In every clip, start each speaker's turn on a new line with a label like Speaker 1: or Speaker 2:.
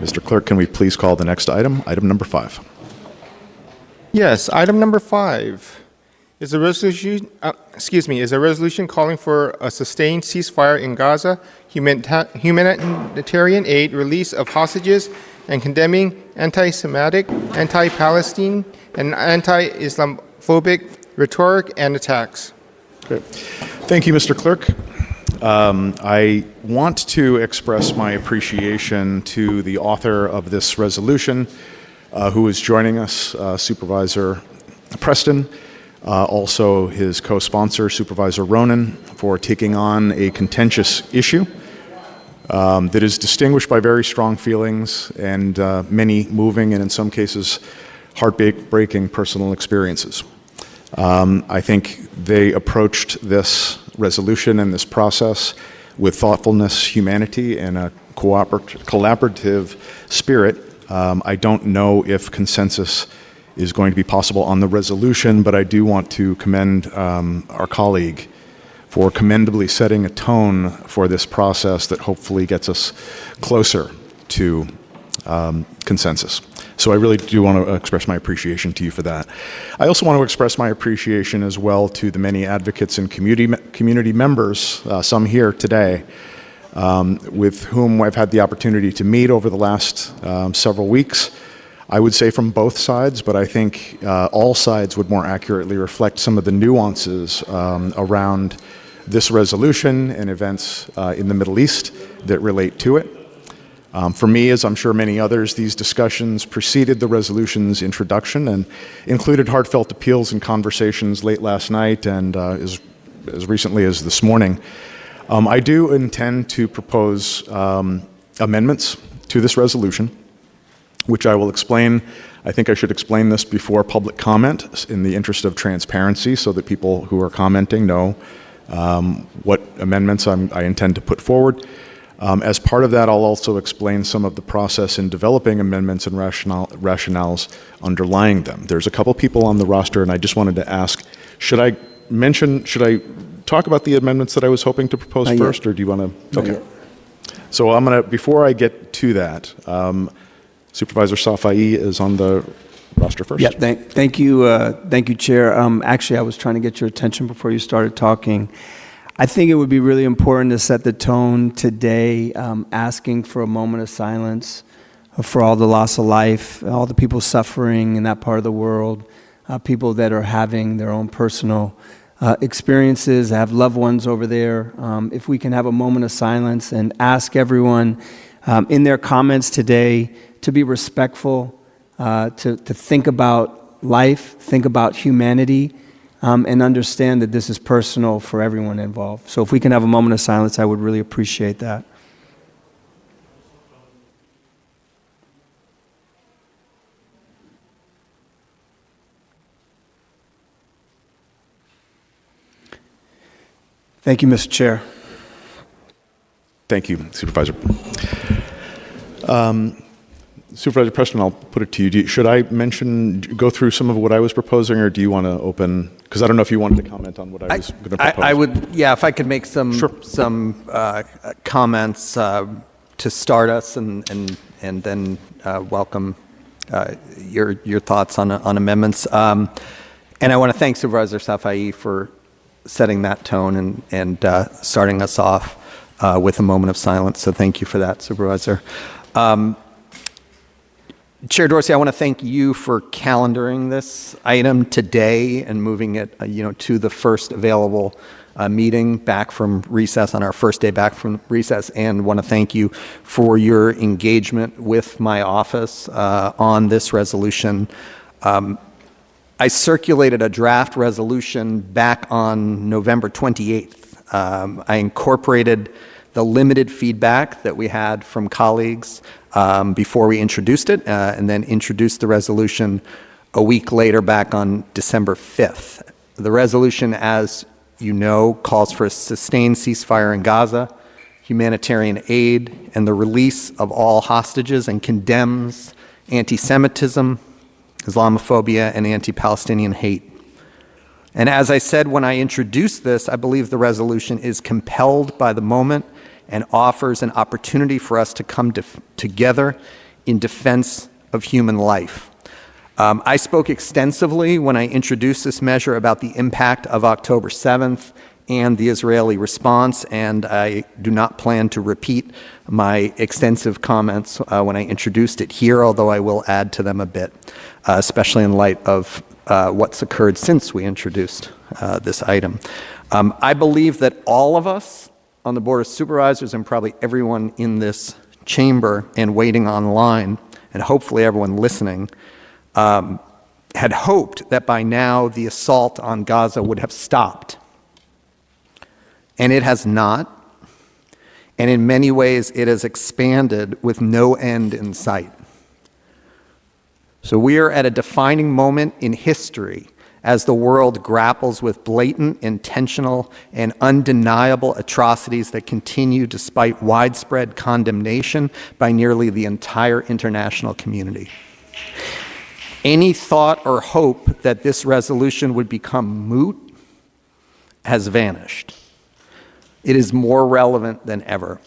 Speaker 1: Mr. Clerk, can we please call the next item, item number 5?
Speaker 2: Yes, item number 5 is a resolution. Is a resolution calling for a sustained ceasefire in Gaza, humanitarian aid, release of hostages, and condemning anti-Semitic, anti-Palestine, and anti-Islamophobic rhetoric and attacks.
Speaker 1: Okay. Thank you, Mr. Clerk. I want to express my appreciation to the author of this resolution, who is joining us, Supervisor Preston, also his co-sponsor, Supervisor Ronan, for taking on a contentious issue that is distinguished by very strong feelings and many moving and, in some cases, heartbreaking personal experiences. I think they approached this resolution and this process with thoughtfulness, humanity, and a collaborative spirit. I don't know if consensus is going to be possible on the resolution, but I do want to commend our colleague for commendably setting a tone for this process that hopefully gets us closer to consensus. So I really do want to express my appreciation to you for that. I also want to express my appreciation as well to the many advocates and community members, some here today, with whom I've had the opportunity to meet over the last several weeks. I would say from both sides, but I think all sides would more accurately reflect some of the nuances around this resolution and events in the Middle East that relate to it. For me, as I'm sure many others, these discussions preceded the resolution's introduction and included heartfelt appeals and conversations late last night and as recently as this morning. I do intend to propose amendments to this resolution, which I will explain. I think I should explain this before public comment in the interest of transparency so that people who are commenting know what amendments I intend to put forward. As part of that, I'll also explain some of the process in developing amendments and rationales underlying them. There's a couple people on the roster, and I just wanted to ask, should I talk about the amendments that I was hoping to propose first, or do you want to? Okay. So I'm going to, before I get to that, Supervisor Safai is on the roster first.
Speaker 3: Yeah, thank you, Chair. Actually, I was trying to get your attention before you started talking. I think it would be really important to set the tone today, asking for a moment of silence for all the loss of life, all the people suffering in that part of the world, people that are having their own personal experiences, have loved ones over there. If we can have a moment of silence and ask everyone in their comments today to be respectful, to think about life, think about humanity, and understand that this is personal for everyone involved. So if we can have a moment of silence, I would really appreciate that. Thank you, Mr. Chair.
Speaker 1: Thank you, Supervisor. Supervisor Preston, I'll put it to you. Should I go through some of what I was proposing, or do you want to open? Because I don't know if you wanted to comment on what I was going to propose.
Speaker 4: I would, yeah, if I could make some comments to start us, and then welcome your thoughts on amendments. And I want to thank Supervisor Safai for setting that tone and starting us off with a moment of silence. So thank you for that, Supervisor. Chair Dorsey, I want to thank you for calendaring this item today and moving it, to the first available meeting back from recess, on our first day back from recess, and want to thank you for your engagement with my office on this resolution. I circulated a draft resolution back on November 28th. I incorporated the limited feedback that we had from colleagues before we introduced it, and then introduced the resolution a week later back on December 5th. The resolution, as you know, calls for a sustained ceasefire in Gaza, humanitarian aid, and the release of all hostages, and condemns anti-Semitism, Islamophobia, and anti-Palestinian hate. And as I said when I introduced this, I believe the resolution is compelled by the moment and offers an opportunity for us to come together in defense of human life. I spoke extensively when I introduced this measure about the impact of October 7th and the Israeli response, and I do not plan to repeat my extensive comments when I introduced it here, although I will add to them a bit, especially in light of what's occurred since we introduced this item. I believe that all of us on the Board of Supervisors, and probably everyone in this chamber and waiting online, and hopefully everyone listening, had hoped that by now the assault on Gaza would have stopped. And it has not. And in many ways, it has expanded with no end in sight. So we are at a defining moment in history as the world grapples with blatant, intentional, and undeniable atrocities that continue despite widespread condemnation by nearly the entire international community. Any thought or hope that this resolution would become moot has vanished. It is more relevant than ever.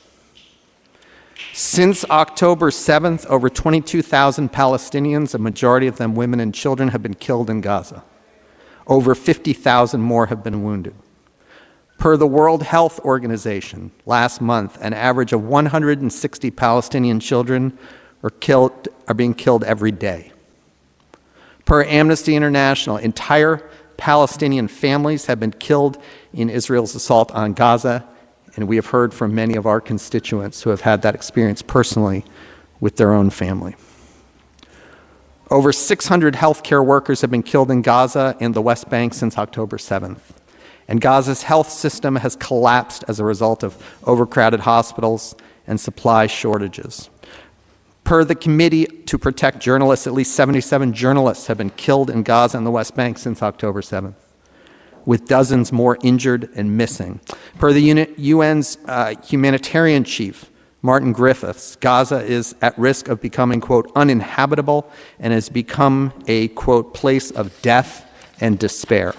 Speaker 4: Since October 7th, over 22,000 Palestinians, a majority of them women and children, have been killed in Gaza. Over 50,000 more have been wounded. Per the World Health Organization, last month, an average of 160 Palestinian children are being killed every day. Per Amnesty International, entire Palestinian families have been killed in Israel's assault on Gaza, and we have heard from many of our constituents who have had that experience personally with their own family. Over 600 healthcare workers have been killed in Gaza and the West Bank since October 7th. And Gaza's health system has collapsed as a result of overcrowded hospitals and supply shortages. Per the Committee to Protect Journalists, at least 77 journalists have been killed in Gaza and the West Bank since October 7th, with dozens more injured and missing. Per the UN's humanitarian chief, Martin Griffiths, Gaza is at risk of becoming, quote, uninhabitable and has become a, quote, place of death and despair.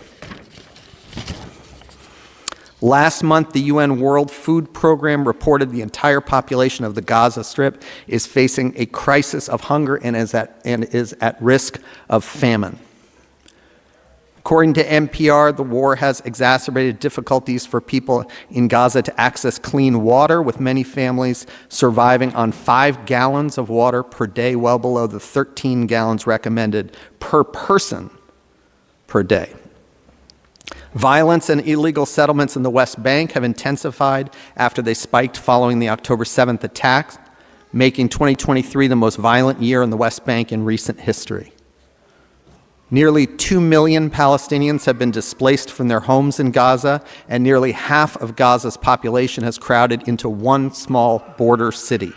Speaker 4: Last month, the UN World Food Program reported the entire population of the Gaza Strip is facing a crisis of hunger and is at risk of famine. According to NPR, the war has exacerbated difficulties for people in Gaza to access clean water, with many families surviving on 5 gallons of water per day, well below the 13 gallons recommended per person per day. Violence and illegal settlements in the West Bank have intensified after they spiked following the October 7th attacks, making 2023 the most violent year in the West Bank in recent history. Nearly 2 million Palestinians have been displaced from their homes in Gaza, and nearly half of Gaza's population has crowded into one small border city.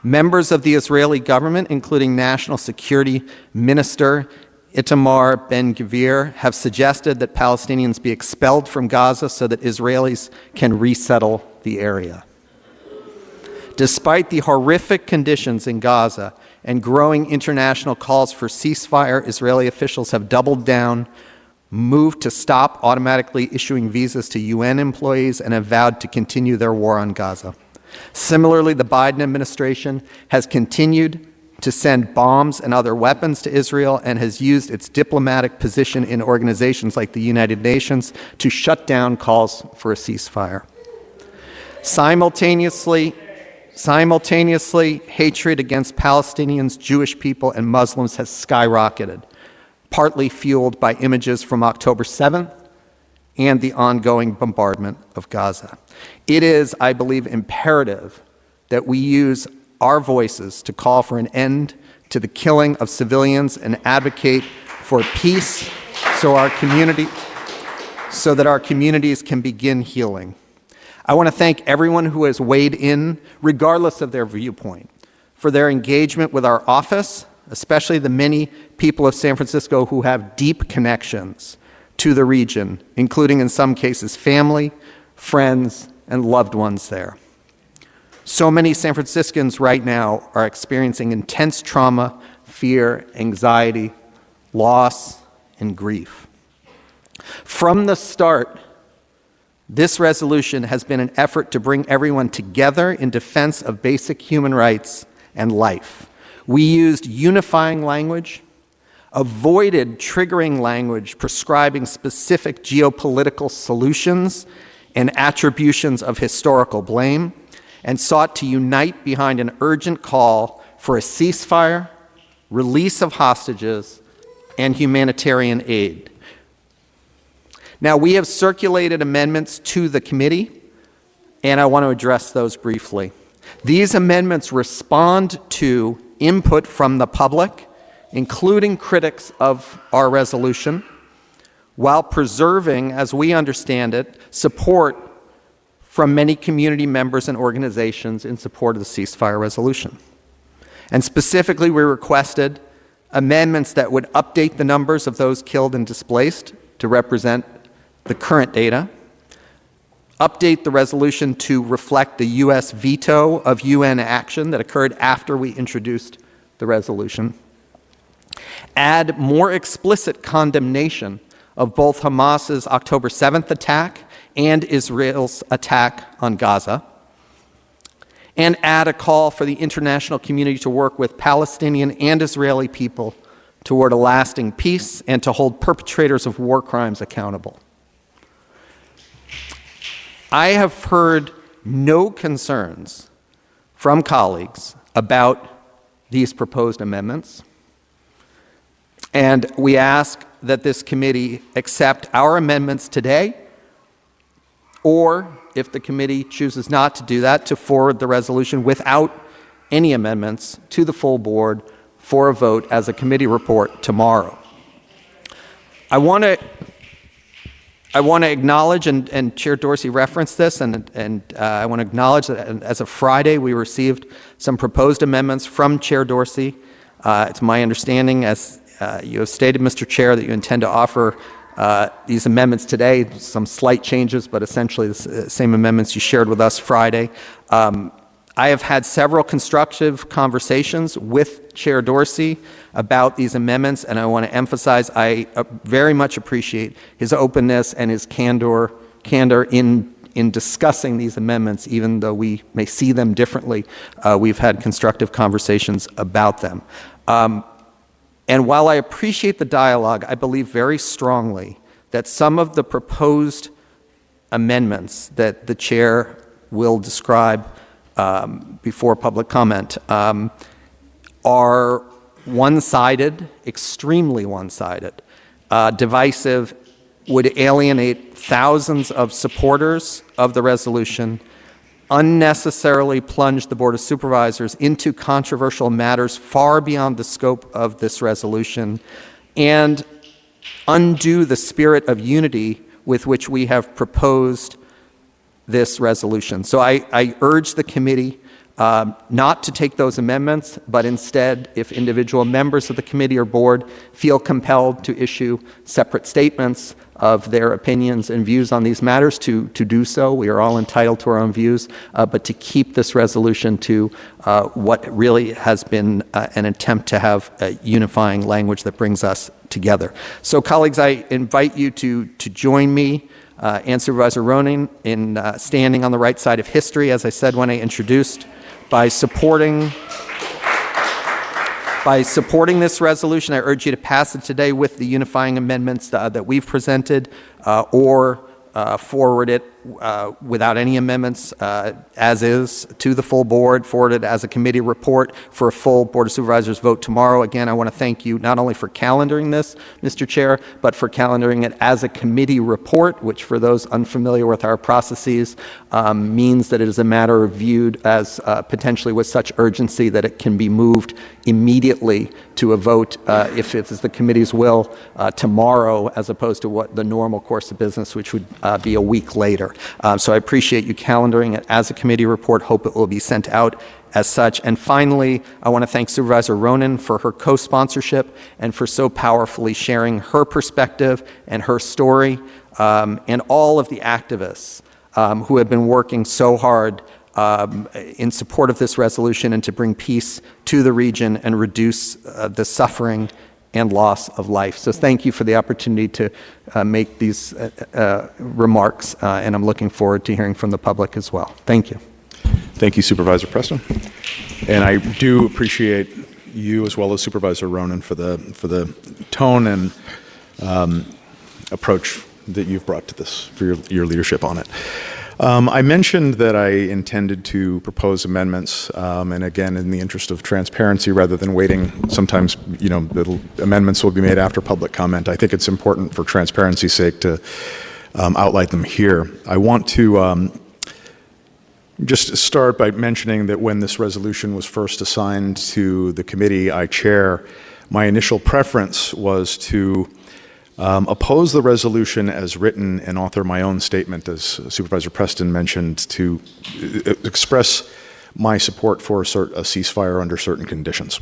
Speaker 4: Members of the Israeli government, including National Security Minister Itamar Ben-Gvir, have suggested that Palestinians be expelled from Gaza so that Israelis can resettle the area. Despite the horrific conditions in Gaza and growing international calls for ceasefire, Israeli officials have doubled down, moved to stop automatically issuing visas to UN employees, and have vowed to continue their war on Gaza. Similarly, the Biden administration has continued to send bombs and other weapons to Israel and has used its diplomatic position in organizations like the United Nations to shut down calls for a ceasefire. Simultaneously, hatred against Palestinians, Jewish people, and Muslims has skyrocketed, partly fueled by images from October 7th and the ongoing bombardment of Gaza. It is, I believe, imperative that we use our voices to call for an end to the killing of civilians and advocate for peace so that our communities can begin healing. I want to thank everyone who has weighed in, regardless of their viewpoint, for their engagement with our office, especially the many people of San Francisco who have deep connections to the region, including in some cases family, friends, and loved ones there. So many San Franciscans right now are experiencing intense trauma, fear, anxiety, loss, and grief. From the start, this resolution has been an effort to bring everyone together in defense of basic human rights and life. We used unifying language, avoided triggering language prescribing specific geopolitical solutions and attributions of historical blame, and sought to unite behind an urgent call for a ceasefire, release of hostages, and humanitarian aid. Now, we have circulated amendments to the committee, and I want to address those briefly. These amendments respond to input from the public, including critics of our resolution, while preserving, as we understand it, support from many community members and organizations in support of the ceasefire resolution. And specifically, we requested amendments that would update the numbers of those killed and displaced to represent the current data, update the resolution to reflect the U.S. veto of UN action that occurred after we introduced the resolution, add more explicit condemnation of both Hamas's October 7th attack and Israel's attack on Gaza, and add a call for the international community to work with Palestinian and Israeli people toward a lasting peace and to hold perpetrators of war crimes accountable. I have heard no concerns from colleagues about these proposed amendments, and we ask that this committee accept our amendments today, or if the committee chooses not to do that, to forward the resolution without any amendments to the full board for a vote as a committee report tomorrow. I want to acknowledge, and Chair Dorsey referenced this, and I want to acknowledge that as of Friday, we received some proposed amendments from Chair Dorsey. It's my understanding, as you have stated, Mr. Chair, that you intend to offer these amendments today, some slight changes, but essentially the same amendments you shared with us Friday. I have had several constructive conversations with Chair Dorsey about these amendments, and I want to emphasize I very much appreciate his openness and his candor in discussing these amendments, even though we may see them differently. We've had constructive conversations about them. And while I appreciate the dialogue, I believe very strongly that some of the proposed amendments that the chair will describe before public comment are one-sided, extremely one-sided, divisive, would alienate thousands of supporters of the resolution, unnecessarily plunge the Board of Supervisors into controversial matters far beyond the scope of this resolution, and undo the spirit of unity with which we have proposed this resolution. So I urge the committee not to take those amendments, but instead, if individual members of the committee or board feel compelled to issue separate statements of their opinions and views on these matters, to do so. We are all entitled to our own views, but to keep this resolution to what really has been an attempt to have a unifying language that brings us together. So, colleagues, I invite you to join me and Supervisor Ronen in standing on the right side of history, as I said when I introduced, by supporting this resolution. I urge you to pass it today with the unifying amendments that we've presented, or forward it without any amendments as is to the full board, forward it as a committee report for a full Board of Supervisors vote tomorrow. Again, I want to thank you not only for calendaring this, Mr. Chair, but for calendaring it as a committee report, which for those unfamiliar with our processes means that it is a matter viewed as potentially with such urgency that it can be moved immediately to a vote, if it is the committee's will, tomorrow, as opposed to what the normal course of business, which would be a week later. So I appreciate you calendaring it as a committee report. Hope it will be sent out as such. And finally, I want to thank Supervisor Ronen for her co-sponsorship and for so powerfully sharing her perspective and her story, and all of the activists who have been working so hard in support of this resolution and to bring peace to the region and reduce the suffering and loss of life. So thank you for the opportunity to make these remarks, and I'm looking forward to hearing from the public as well. Thank you.
Speaker 1: Thank you, Supervisor Preston. And I do appreciate you as well as Supervisor Ronan for the tone and approach that you've brought to this, for your leadership on it. I mentioned that I intended to propose amendments, and again, in the interest of transparency, rather than waiting, sometimes, the amendments will be made after public comment. I think it's important for transparency's sake to outline them here. I want to just start by mentioning that when this resolution was first assigned to the committee I chair, my initial preference was to oppose the resolution as written and author my own statement, as Supervisor Preston mentioned, to express my support for a ceasefire under certain conditions.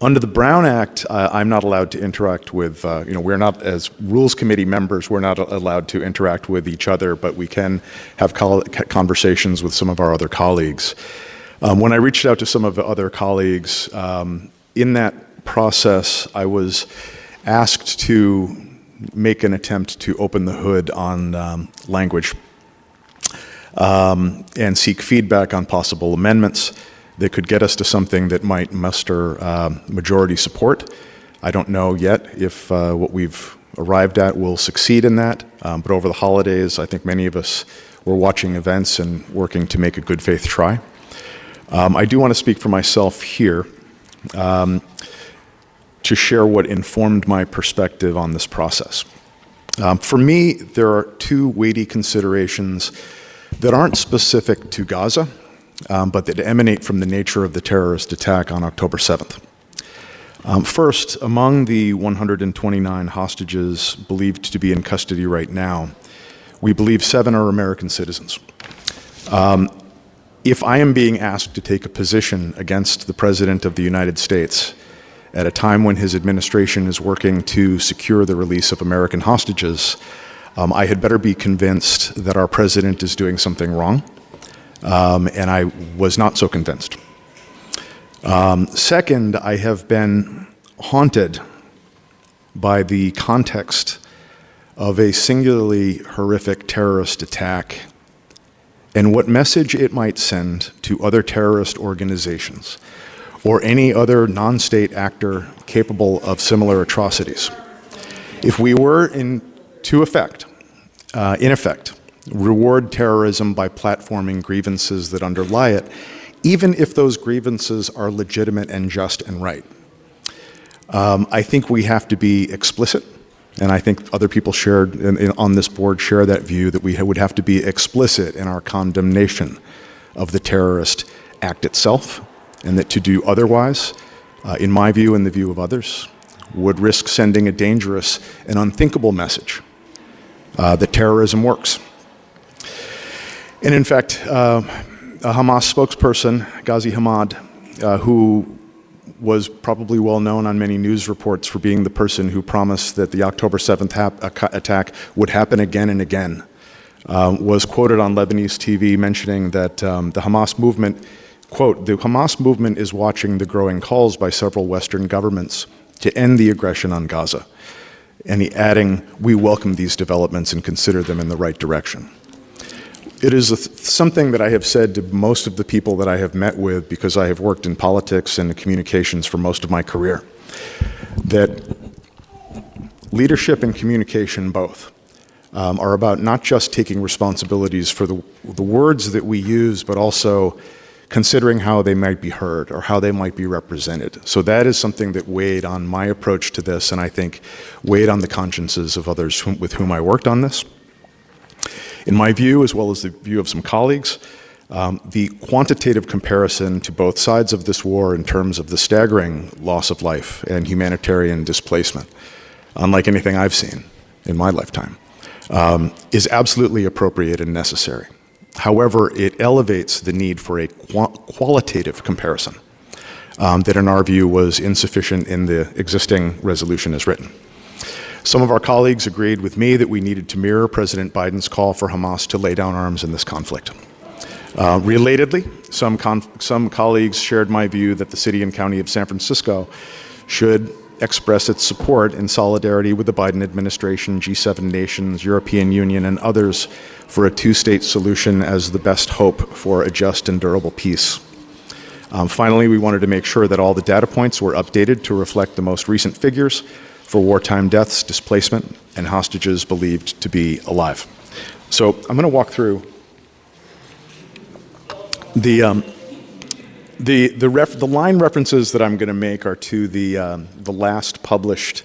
Speaker 1: Under the Brown Act, I'm not allowed to interact with, we're not, as Rules Committee members, we're not allowed to interact with each other, but we can have conversations with some of our other colleagues. When I reached out to some of the other colleagues, in that process, I was asked to make an attempt to open the hood on language and seek feedback on possible amendments that could get us to something that might muster majority support. I don't know yet if what we've arrived at will succeed in that, but over the holidays, I think many of us were watching events and working to make a good faith try. I do want to speak for myself here to share what informed my perspective on this process. For me, there are two weighty considerations that aren't specific to Gaza, but that emanate from the nature of the terrorist attack on October 7th. First, among the 129 hostages believed to be in custody right now, we believe 7 are American citizens. If I am being asked to take a position against the President of the United States at a time when his administration is working to secure the release of American hostages, I had better be convinced that our President is doing something wrong, and I was not so convinced. Second, I have been haunted by the context of a singularly horrific terrorist attack and what message it might send to other terrorist organizations or any other non-state actor capable of similar atrocities. If we were in effect, reward terrorism by platforming grievances that underlie it, even if those grievances are legitimate and just and right. I think we have to be explicit, and I think other people on this board share that view, that we would have to be explicit in our condemnation of the terrorist act itself, and that to do otherwise, in my view and the view of others, would risk sending a dangerous and unthinkable message that terrorism works. And in fact, a Hamas spokesperson, Ghazi Hamad, who was probably well known on many news reports for being the person who promised that the October 7th attack would happen again and again, was quoted on Lebanese TV mentioning that the Hamas movement, quote, "The Hamas movement is watching the growing calls by several Western governments to end the aggression on Gaza." And he adding, "We welcome these developments and consider them in the right direction." It is something that I have said to most of the people that I have met with, because I have worked in politics and communications for most of my career, that leadership and communication both are about not just taking responsibilities for the words that we use, but also considering how they might be heard or how they might be represented. So that is something that weighed on my approach to this, and I think weighed on the consciences of others with whom I worked on this. In my view, as well as the view of some colleagues, the quantitative comparison to both sides of this war in terms of the staggering loss of life and humanitarian displacement, unlike anything I've seen in my lifetime, is absolutely appropriate and necessary. However, it elevates the need for a qualitative comparison that, in our view, was insufficient in the existing resolution as written. Some of our colleagues agreed with me that we needed to mirror President Biden's call for Hamas to lay down arms in this conflict. Relatedly, some colleagues shared my view that the city and county of San Francisco should express its support in solidarity with the Biden administration, G7 nations, European Union, and others for a two-state solution as the best hope for a just and durable peace. Finally, we wanted to make sure that all the data points were updated to reflect the most recent figures for wartime deaths, displacement, and hostages believed to be alive. So I'm going to walk through the line references that I'm going to make are to the last published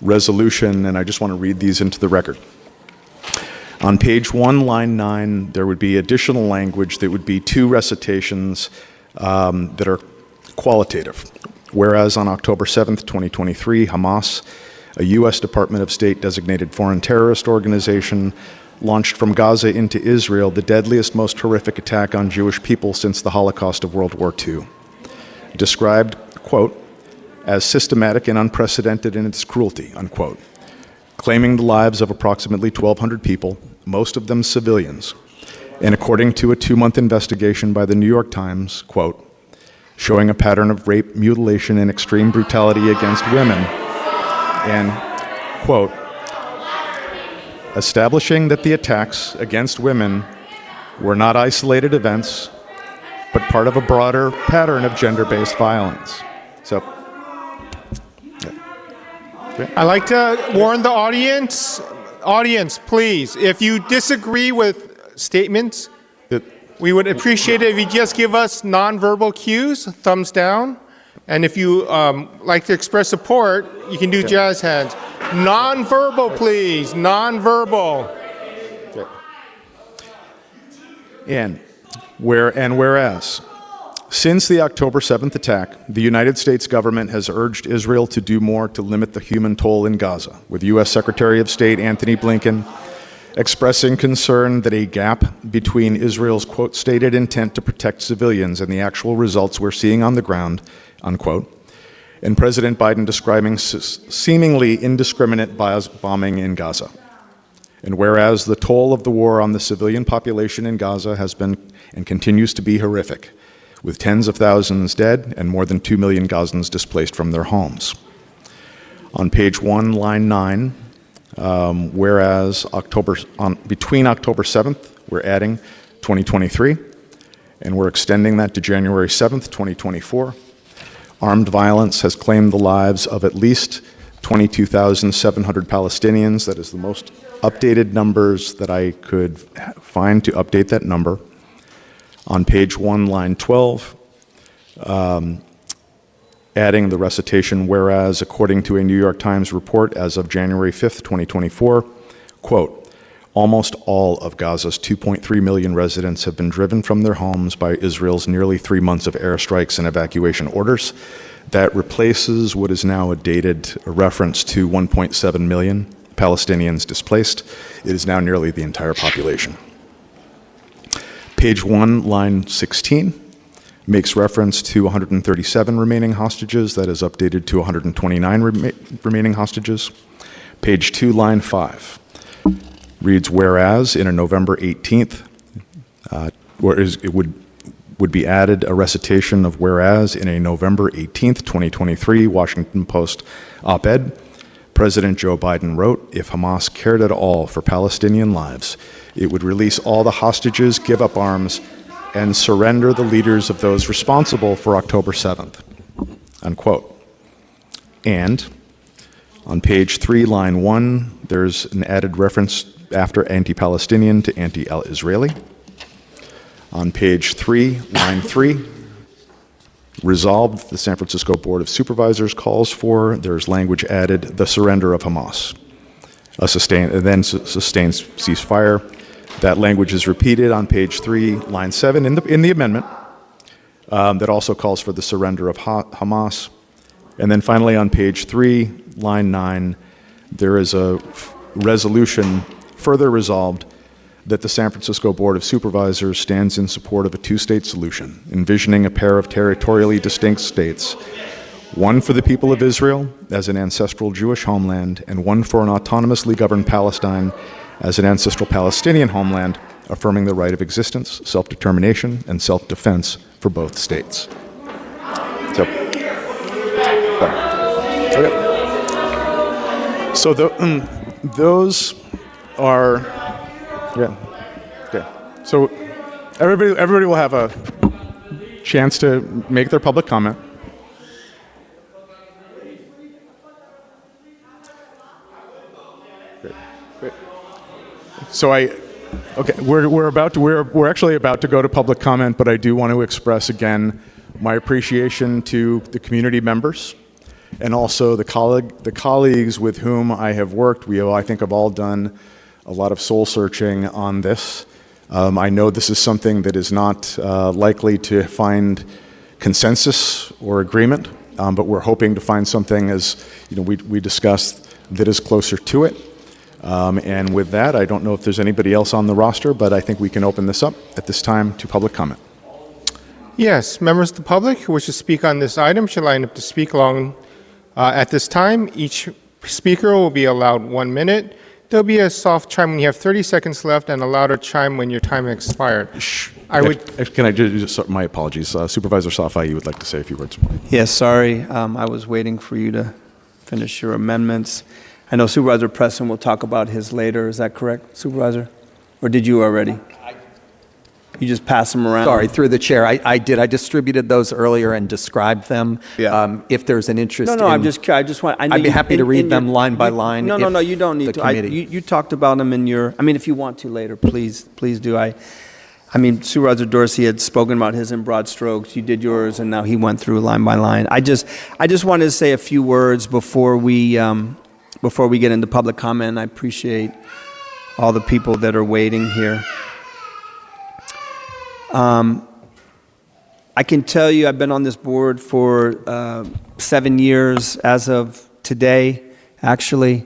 Speaker 1: resolution, and I just want to read these into the record. On page 1, line 9, there would be additional language that would be two recitations that are qualitative. Whereas on October 7th, 2023, Hamas, a U.S. Department of State designated foreign terrorist organization, launched from Gaza into Israel the deadliest, most horrific attack on Jewish people since the Holocaust of World War II. Described, quote, as systematic and unprecedented in its cruelty, unquote, claiming the lives of approximately 1,200 people, most of them civilians, and according to a 2-month investigation by the New York Times, quote, showing a pattern of rape, mutilation, and extreme brutality against women, and, quote, establishing that the attacks against women were not isolated events, but part of a broader pattern of gender-based violence. So,
Speaker 2: I'd like to warn the audience, please, if you disagree with statements, we would appreciate it if you just give us nonverbal cues, thumbs down, and if you like to express support, you can do jazz hands. Nonverbal, please, nonverbal.
Speaker 1: And whereas, since the October 7th attack, the United States government has urged Israel to do more to limit the human toll in Gaza, with U.S. Secretary of State Antony Blinken expressing concern that a gap between Israel's, quote, stated intent to protect civilians and the actual results we're seeing on the ground, unquote, and President Biden describing seemingly indiscriminate bombing in Gaza. And whereas the toll of the war on the civilian population in Gaza has been and continues to be horrific, with tens of thousands dead and more than 2 million Gazans displaced from their homes. On page 1, line 9, whereas between October 7th, we're adding 2023, and we're extending that to January 7th, 2024. Armed violence has claimed the lives of at least 22,700 Palestinians. That is the most updated numbers that I could find to update that number. On page 1, line 12, adding the recitation, whereas according to a New York Times report as of January 5th, 2024, quote, almost all of Gaza's 2.3 million residents have been driven from their homes by Israel's nearly 3 months of airstrikes and evacuation orders. That replaces what is now a dated reference to 1.7 million Palestinians displaced. It is now nearly the entire population. Page 1, line 16, makes reference to 137 remaining hostages. That is updated to 129 remaining hostages. Page 2, line 5, reads, whereas in a November 18th, it would be added a recitation of whereas in a November 18th, 2023 Washington Post op-ed, President Joe Biden wrote, if Hamas cared at all for Palestinian lives, it would release all the hostages, give up arms, and surrender the leaders of those responsible for October 7th, unquote. And on page 3, line 1, there's an added reference after anti-Palestinian to anti-Israeli. On page 3, line 3, resolved, the San Francisco Board of Supervisors calls for, there's language added, the surrender of Hamas, sustained ceasefire. That language is repeated on page 3, line 7 in the amendment that also calls for the surrender of Hamas. And then finally on page 3, line 9, there is a resolution further resolved that the San Francisco Board of Supervisors stands in support of a two-state solution, envisioning a pair of territorially distinct states, one for the people of Israel as an ancestral Jewish homeland, and one for an autonomously governed Palestine as an ancestral Palestinian homeland, affirming the right of existence, self-determination, and self-defense for both states. So, okay. So those are, yeah, okay. So everybody will have a chance to make their public comment. Great. So we're actually about to go to public comment, but I do want to express again my appreciation to the community members and also the colleagues with whom I have worked. I think have all done a lot of soul searching on this. I know this is something that is not likely to find consensus or agreement, but we're hoping to find something, as we discussed, that is closer to it. And with that, I don't know if there's anybody else on the roster, but I think we can open this up at this time to public comment.
Speaker 2: Yes, members of the public who wish to speak on this item should line up to speak along at this time. Each speaker will be allowed 1 minute. There'll be a soft chime when you have 30 seconds left and a louder chime when your time has expired.
Speaker 1: Can I just, my apologies. Supervisor Safai, you would like to say a few words?
Speaker 3: Yes, sorry. I was waiting for you to finish your amendments. I know Supervisor Preston will talk about his later. Is that correct, Supervisor? Or did you already? You just pass them around?
Speaker 4: Sorry, through the chair. I did. I distributed those earlier and described them.
Speaker 3: Yeah.
Speaker 4: If there's an interest
Speaker 3: No,
Speaker 4: in...
Speaker 3: I just want...
Speaker 4: I'd be happy to read them line by line.
Speaker 3: No, you don't need to. You talked about them in your... if you want to later, please do. Supervisor Dorsey had spoken about his in broad strokes. You did yours, and now he went through line by line. I just wanted to say a few words before we get into public comment. I appreciate all the people that are waiting here. I can tell you I've been on this board for 7 years as of today, actually,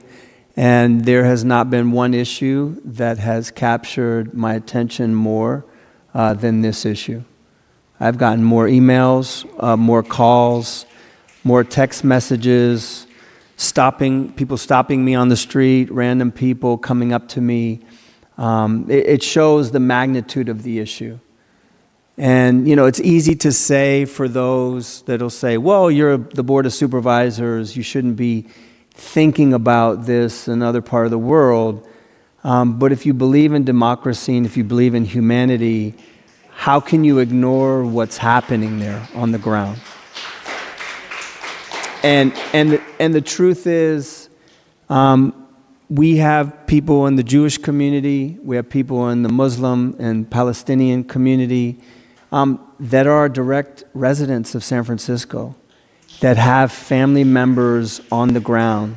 Speaker 3: and there has not been one issue that has captured my attention more than this issue. I've gotten more emails, more calls, more text messages, people stopping me on the street, random people coming up to me. It shows the magnitude of the issue. And, it's easy to say for those that'll say, well, you're the Board of Supervisors, you shouldn't be thinking about this in another part of the world. But if you believe in democracy and if you believe in humanity, how can you ignore what's happening there on the ground? And the truth is, we have people in the Jewish community, we have people in the Muslim and Palestinian community that are direct residents of San Francisco, that have family members on the ground,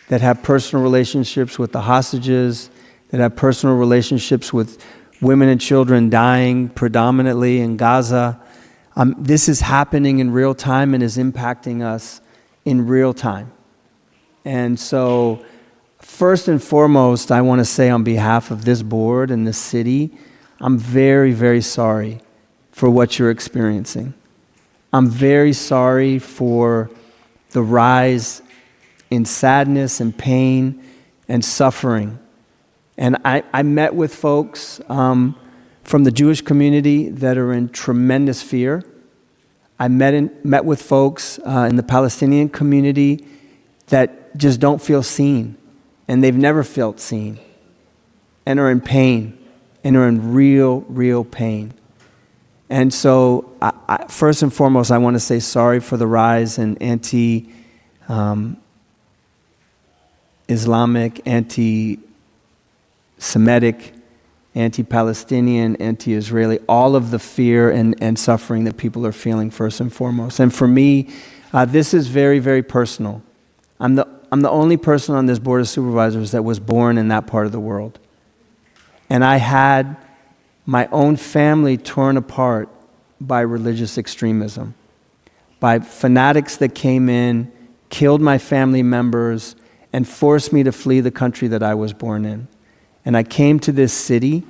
Speaker 3: that have personal relationships with the hostages, that have personal relationships with women and children dying predominantly in Gaza. This is happening in real time and is impacting us in real time. And so, first and foremost, I want to say on behalf of this board and the city, I'm very, very sorry for what you're experiencing. I'm very sorry for the rise in sadness and pain and suffering. And I met with folks from the Jewish community that are in tremendous fear. I met with folks in the Palestinian community that just don't feel seen, and they've never felt seen, and are in pain, and are in real, real pain. And so, first and foremost, I want to say sorry for the rise in anti-Islamic, anti-Semitic, anti-Palestinian, anti-Israeli, all of the fear and suffering that people are feeling first and foremost. And for me, this is very, very personal. I'm the only person on this Board of Supervisors that was born in that part of the world. And I had my own family torn apart by religious extremism, by fanatics that came in, killed my family members, and forced me to flee the country that I was born in. And I came to this city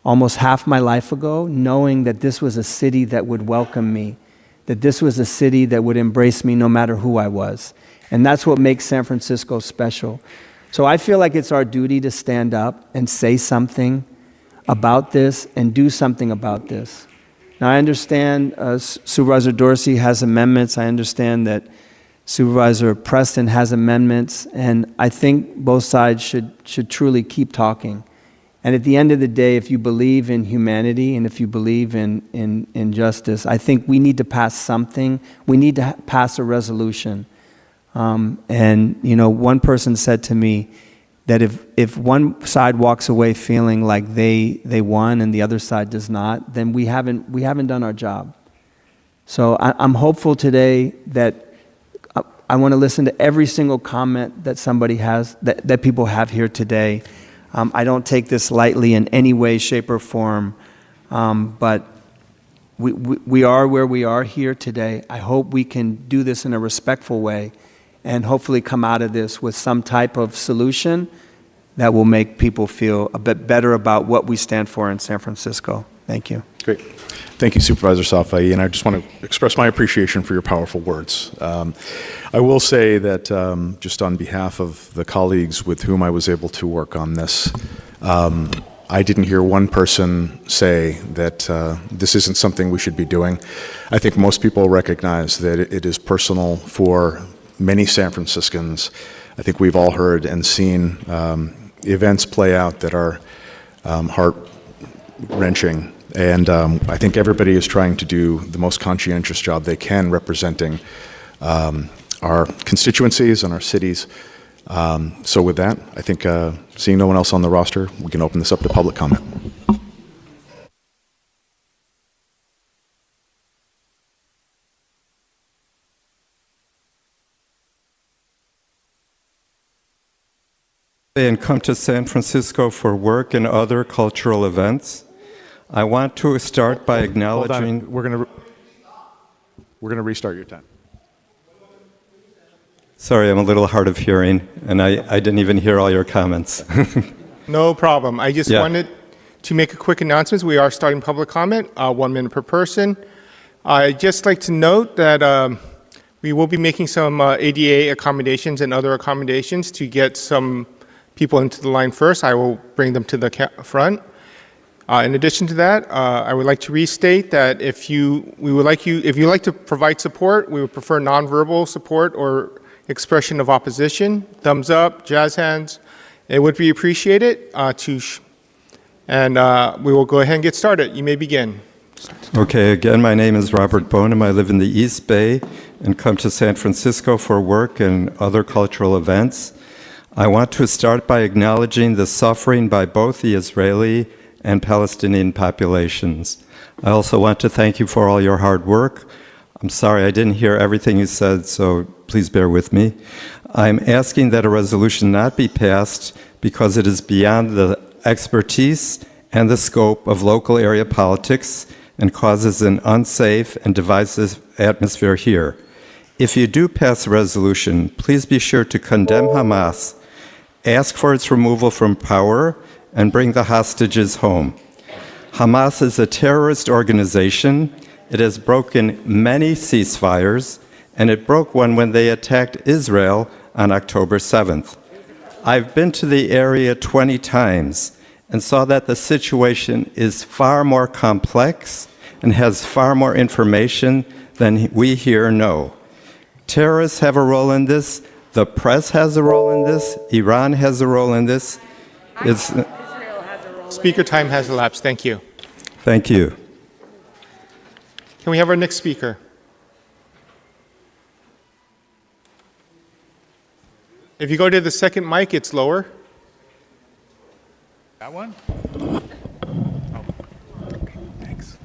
Speaker 3: almost half my life ago, knowing that this was a city that would welcome me, that this was a city that would embrace me no matter who I was. And that's what makes San Francisco special. So I feel like it's our duty to stand up and say something about this and do something about this. Now, I understand Supervisor Dorsey has amendments. I understand that Supervisor Preston has amendments, and I think both sides should truly keep talking. And at the end of the day, if you believe in humanity and if you believe in justice, I think we need to pass something. We need to pass a resolution. And, you know, one person said to me that if one side walks away feeling like they won and the other side does not, then we haven't done our job. So I'm hopeful today that I want to listen to every single comment that somebody has, that people have here today. I don't take this lightly in any way, shape, or form, but we are where we are here today. I hope we can do this in a respectful way and hopefully come out of this with some type of solution that will make people feel a bit better about what we stand for in San Francisco. Thank you.
Speaker 1: Great. Thank you, Supervisor Safai, and I just want to express my appreciation for your powerful words. I will say that just on behalf of the colleagues with whom I was able to work on this, I didn't hear one person say that this isn't something we should be doing. I think most people recognize that it is personal for many San Franciscans. I think we've all heard and seen events play out that are heart-wrenching. And I think everybody is trying to do the most conscientious job they can representing our constituencies and our cities. So with that, I think seeing no one else on the roster, we can open this up to public comment.
Speaker 5: And come to San Francisco for work and other cultural events. I want to start by acknowledging...
Speaker 1: Hold on. We're gonna restart your time.
Speaker 5: Sorry, I'm a little hard of hearing, and I didn't even hear all your comments.
Speaker 2: No problem. I just wanted to make a quick announcement. We are starting public comment, 1 minute per person. I'd just like to note that we will be making some ADA accommodations and other accommodations to get some people into the line first. I will bring them to the front. In addition to that, I would like to restate that if you like to provide support, we would prefer nonverbal support or expression of opposition, thumbs up, jazz hands. It would be appreciated. And we will go ahead and get started. You may begin.
Speaker 5: Okay, again, my name is Robert Bonham. I live in the East Bay and come to San Francisco for work and other cultural events. I want to start by acknowledging the suffering by both the Israeli and Palestinian populations. I also want to thank you for all your hard work. I'm sorry I didn't hear everything you said, so please bear with me. I'm asking that a resolution not be passed because it is beyond the expertise and the scope of local area politics and causes an unsafe and divisive atmosphere here. If you do pass a resolution, please be sure to condemn Hamas, ask for its removal from power, and bring the hostages home. Hamas is a terrorist organization. It has broken many ceasefires, and it broke one when they attacked Israel on October 7th. I've been to the area 20 times and saw that the situation is far more complex and has far more information than we here know. Terrorists have a role in this. The press has a role in this. Iran has a role in this.
Speaker 2: Speaker time has elapsed. Thank you.
Speaker 5: Thank you.
Speaker 2: Can we have our next speaker? If you go to the second mic, it's lower.
Speaker 6: That one? Thanks.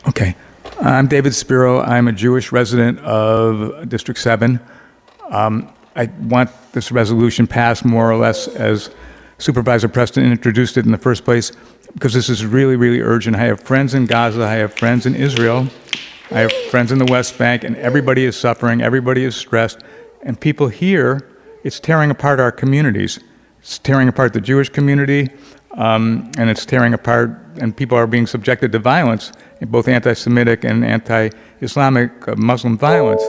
Speaker 6: Okay. I'm David Spiro. I'm a Jewish resident of District 7. I want this resolution passed more or less as Supervisor Preston introduced it in the first place, because this is really, really urgent. I have friends in Gaza. I have friends in Israel. I have friends in the West Bank, and everybody is suffering. Everybody is stressed. And people here, it's tearing apart our communities. It's tearing apart the Jewish community, and it's tearing apart, and people are being subjected to violence, both anti-Semitic and anti-Islamic Muslim violence.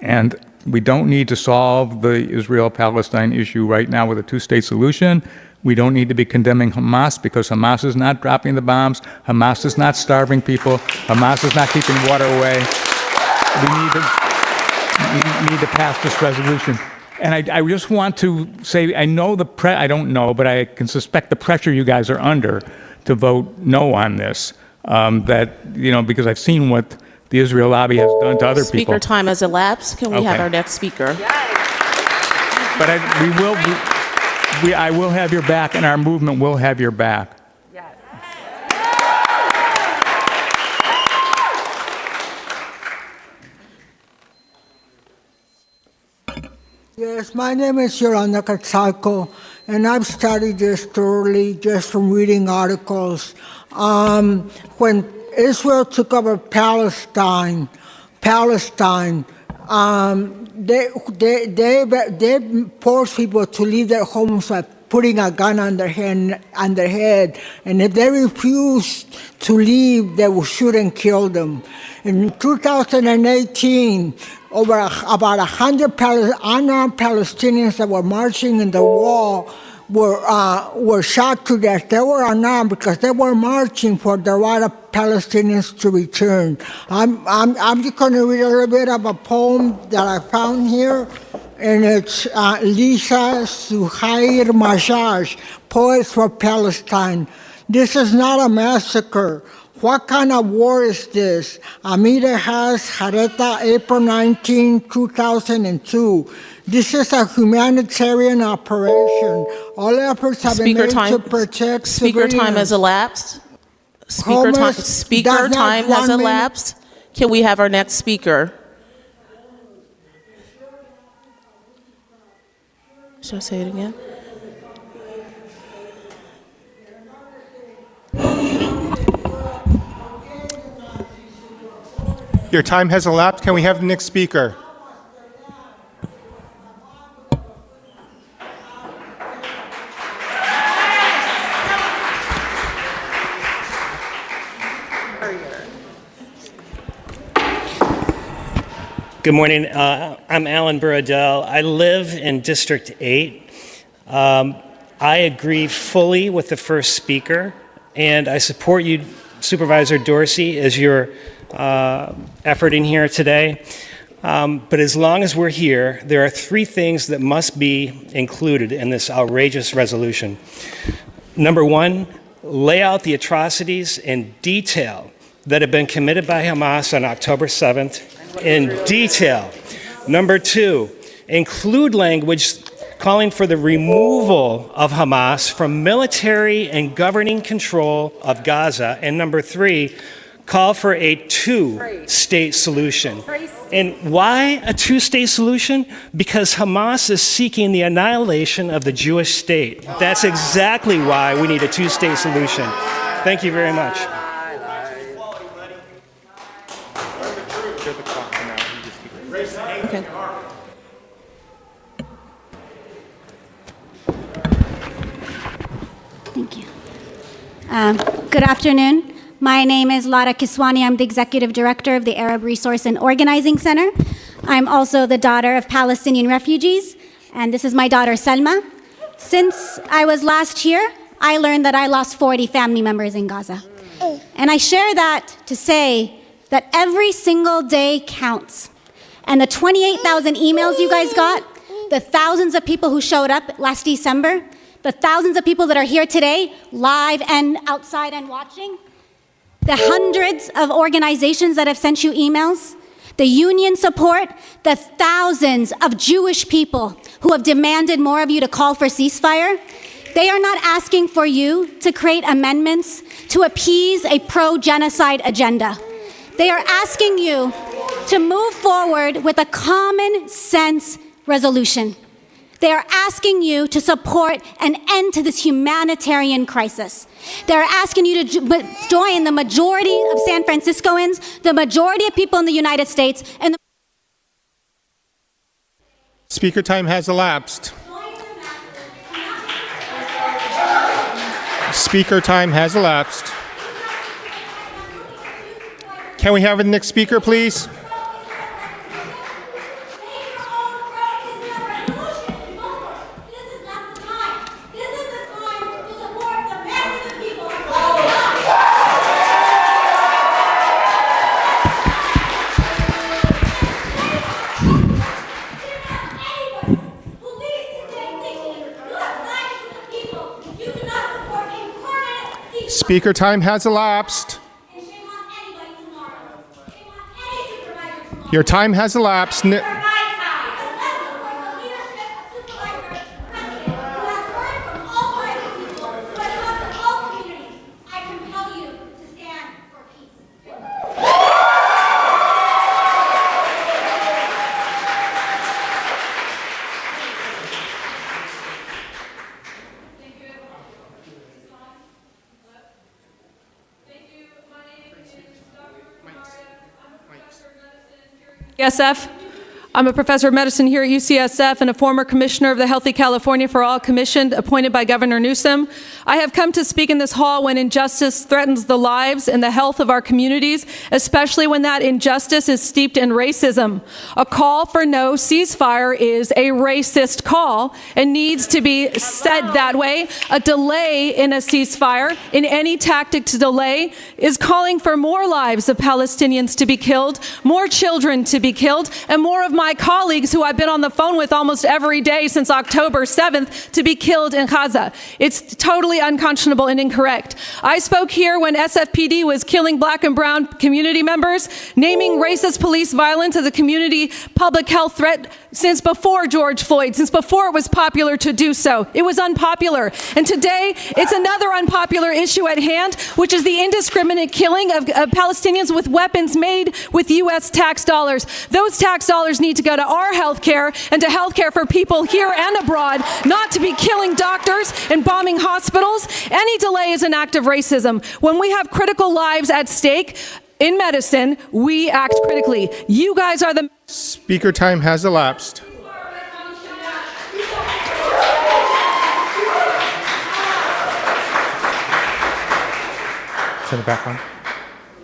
Speaker 6: And we don't need to solve the Israel-Palestine issue right now with a two-state solution. We don't need to be condemning Hamas because Hamas is not dropping the bombs. Hamas is not starving people. Hamas is not keeping water away. We need to pass this resolution. And I just want to say, I know I don't know, but I can suspect the pressure you guys are under to vote no on this. Because I've seen what the Israel lobby has done to other people.
Speaker 7: Speaker time has elapsed. Can we have
Speaker 6: Okay.
Speaker 7: our next speaker?
Speaker 6: But I will have your back, and our movement will have your back.
Speaker 8: Yes, my name is Yolanda Catzalco, and I've studied this thoroughly just from reading articles. When Israel took over Palestine, they forced people to leave their homes by putting a gun on their head, and if they refused to leave, they would shoot and kill them. In 2018, about 100 unarmed Palestinians that were marching in the wall were shot to death. They were unarmed because they were marching for the right of Palestinians to return. I'm just going to read a little bit of a poem that I found here, and it's Lisa Suhair Majaj, Poets for Palestine. This is not a massacre. What kind of war is this? Amira Has, Hareta, April 19, 2002. This is a humanitarian operation. All efforts have been made to protect
Speaker 7: Speaker time has elapsed. Speaker time has elapsed. Can we have our next speaker? Should I say it again?
Speaker 2: Your time has elapsed. Can we have the next speaker?
Speaker 9: Good morning. I'm Alan Buradell. I live in District 8. I agree fully with the first speaker, and I support you, Supervisor Dorsey, as you're efforting here today. But as long as we're here, there are three things that must be included in this outrageous resolution. Number one, lay out the atrocities in detail that have been committed by Hamas on October 7th in detail. Number two, include language calling for the removal of Hamas from military and governing control of Gaza. And number three, call for a two-state solution. And why a two-state solution? Because Hamas is seeking the annihilation of the Jewish state. That's exactly why we need a two-state solution. Thank you very much.
Speaker 7: Okay.
Speaker 10: Thank you. Good afternoon. My name is Lara Kiswani. I'm the Executive Director of the Arab Resource and Organizing Center. I'm also the daughter of Palestinian refugees, and this is my daughter, Selma. Since I was last here, I learned that I lost 40 family members in Gaza. And I share that to say that every single day counts. And the 28,000 emails you guys got, the thousands of people who showed up last December, the thousands of people that are here today, live and outside and watching, the hundreds of organizations that have sent you emails, the union support, the thousands of Jewish people who have demanded more of you to call for ceasefire, they are not asking for you to create amendments to appease a pro-genocide agenda. They are asking you to move forward with a common sense resolution. They are asking you to support an end to this humanitarian crisis. They're asking you to join the majority of San Franciscoans, the majority of people in the United States, and the
Speaker 2: Speaker time has elapsed. Speaker time has elapsed. Can we have the next speaker, please? Speaker time has elapsed. Your time has elapsed.
Speaker 11: UCSF. I'm a professor of medicine here at UCSF and a former commissioner of the Healthy California for All Commission appointed by Governor Newsom. I have come to speak in this hall when injustice threatens the lives and the health of our communities, especially when that injustice is steeped in racism. A call for no ceasefire is a racist call and needs to be said that way. A delay in a ceasefire, in any tactic to delay, is calling for more lives of Palestinians to be killed, more children to be killed, and more of my colleagues who I've been on the phone with almost every day since October 7th to be killed in Gaza. It's totally unconscionable and incorrect. I spoke here when SFPD was killing black and brown community members, naming racist police violence as a community public health threat since before George Floyd, since before it was popular to do so. It was unpopular. And today, it's another unpopular issue at hand, which is the indiscriminate killing of Palestinians with weapons made with U.S. tax dollars. Those tax dollars need to go to our health care and to health care for people here and abroad, not to be killing doctors and bombing hospitals. Any delay is an act of racism. When we have critical lives at stake in medicine, we act critically. You guys are the...
Speaker 2: Speaker time has elapsed. Turn it back on.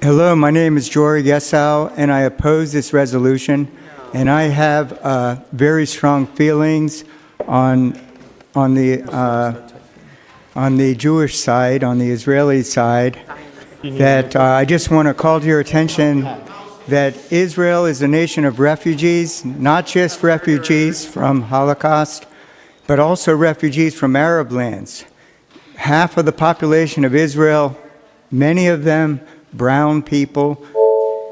Speaker 12: Hello, my name is Jory Gessow, and I oppose this resolution. And I have very strong feelings on the Jewish side, on the Israeli side, that I just want to call to your attention that Israel is a nation of refugees, not just refugees from Holocaust, but also refugees from Arab lands. Half of the population of Israel, many of them brown people,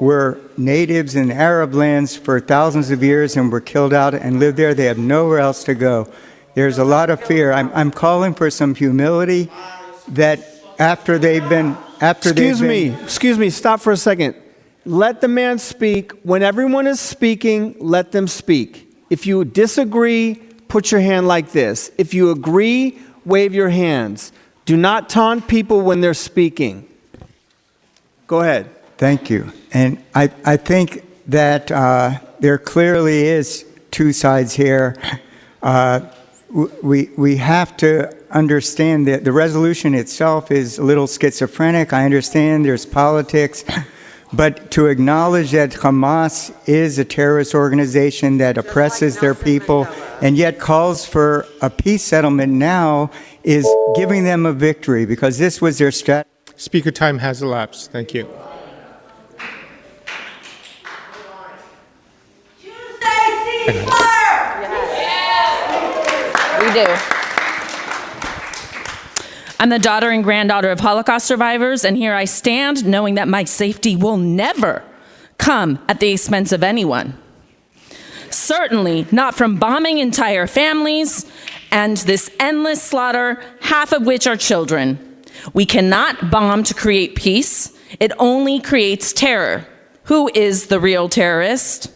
Speaker 12: were natives in Arab lands for thousands of years and were killed out and lived there. They have nowhere else to go. There's a lot of fear. I'm calling for some humility that after they've been...
Speaker 3: Excuse me, stop for a second. Let the man speak. When everyone is speaking, let them speak. If you disagree, put your hand like this. If you agree, wave your hands. Do not taunt people when they're speaking. Go ahead.
Speaker 12: Thank you. And I think that there clearly is two sides here. We have to understand that the resolution itself is a little schizophrenic. I understand there's politics. But to acknowledge that Hamas is a terrorist organization that oppresses their people and yet calls for a peace settlement now is giving them a victory because this was their strategy.
Speaker 2: Speaker time has elapsed. Thank you.
Speaker 13: We do. I'm the daughter and granddaughter of Holocaust survivors, and here I stand knowing that my safety will never come at the expense of anyone. Certainly not from bombing entire families and this endless slaughter, half of which are children. We cannot bomb to create peace. It only creates terror. Who is the real terrorist?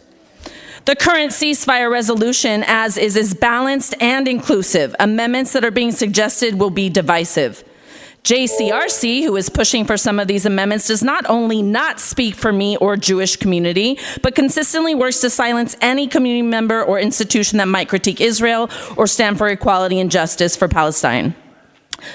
Speaker 13: The current ceasefire resolution, as is balanced and inclusive. Amendments that are being suggested will be divisive. JCRC, who is pushing for some of these amendments, does not only not speak for me or Jewish community, but consistently works to silence any community member or institution that might critique Israel or stand for equality and justice for Palestine.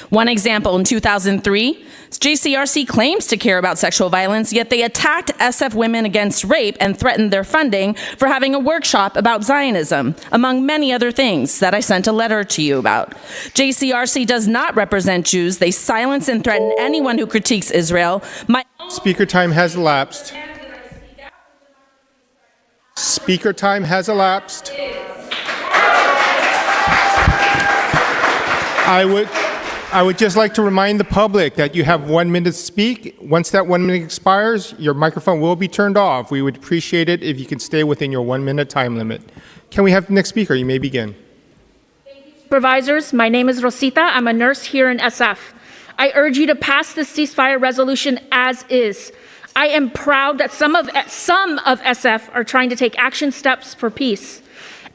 Speaker 13: One example, in 2003, JCRC claims to care about sexual violence, yet they attacked SF Women Against Rape and threatened their funding for having a workshop about Zionism, among many other things that I sent a letter to you about. JCRC does not represent Jews. They silence and threaten anyone who critiques Israel.
Speaker 2: Speaker time has elapsed. Speaker time has elapsed. I would just like to remind the public that you have 1 minute to speak. Once that 1 minute expires, your microphone will be turned off. We would appreciate it if you could stay within your 1 minute time limit. Can we have the next speaker? You may begin.
Speaker 14: Supervisors, my name is Rosita. I'm a nurse here in SF. I urge you to pass this ceasefire resolution as is. I am proud that some of SF are trying to take action steps for peace.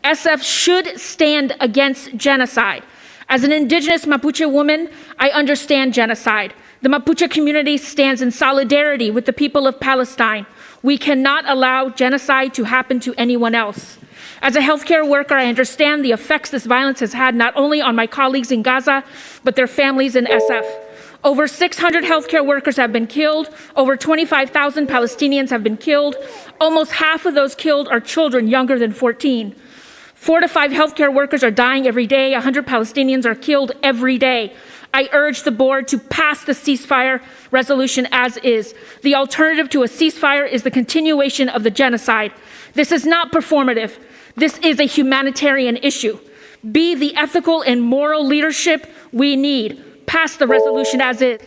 Speaker 14: SF should stand against genocide. As an indigenous Mapuche woman, I understand genocide. The Mapuche community stands in solidarity with the people of Palestine. We cannot allow genocide to happen to anyone else. As a healthcare worker, I understand the effects this violence has had not only on my colleagues in Gaza, but their families in SF. Over 600 healthcare workers have been killed. Over 25,000 Palestinians have been killed. Almost half of those killed are children younger than 14. 4 to 5 healthcare workers are dying every day. 100 Palestinians are killed every day. I urge the board to pass the ceasefire resolution as is. The alternative to a ceasefire is the continuation of the genocide. This is not performative. This is a humanitarian issue. Be the ethical and moral leadership we need. Pass the resolution as is.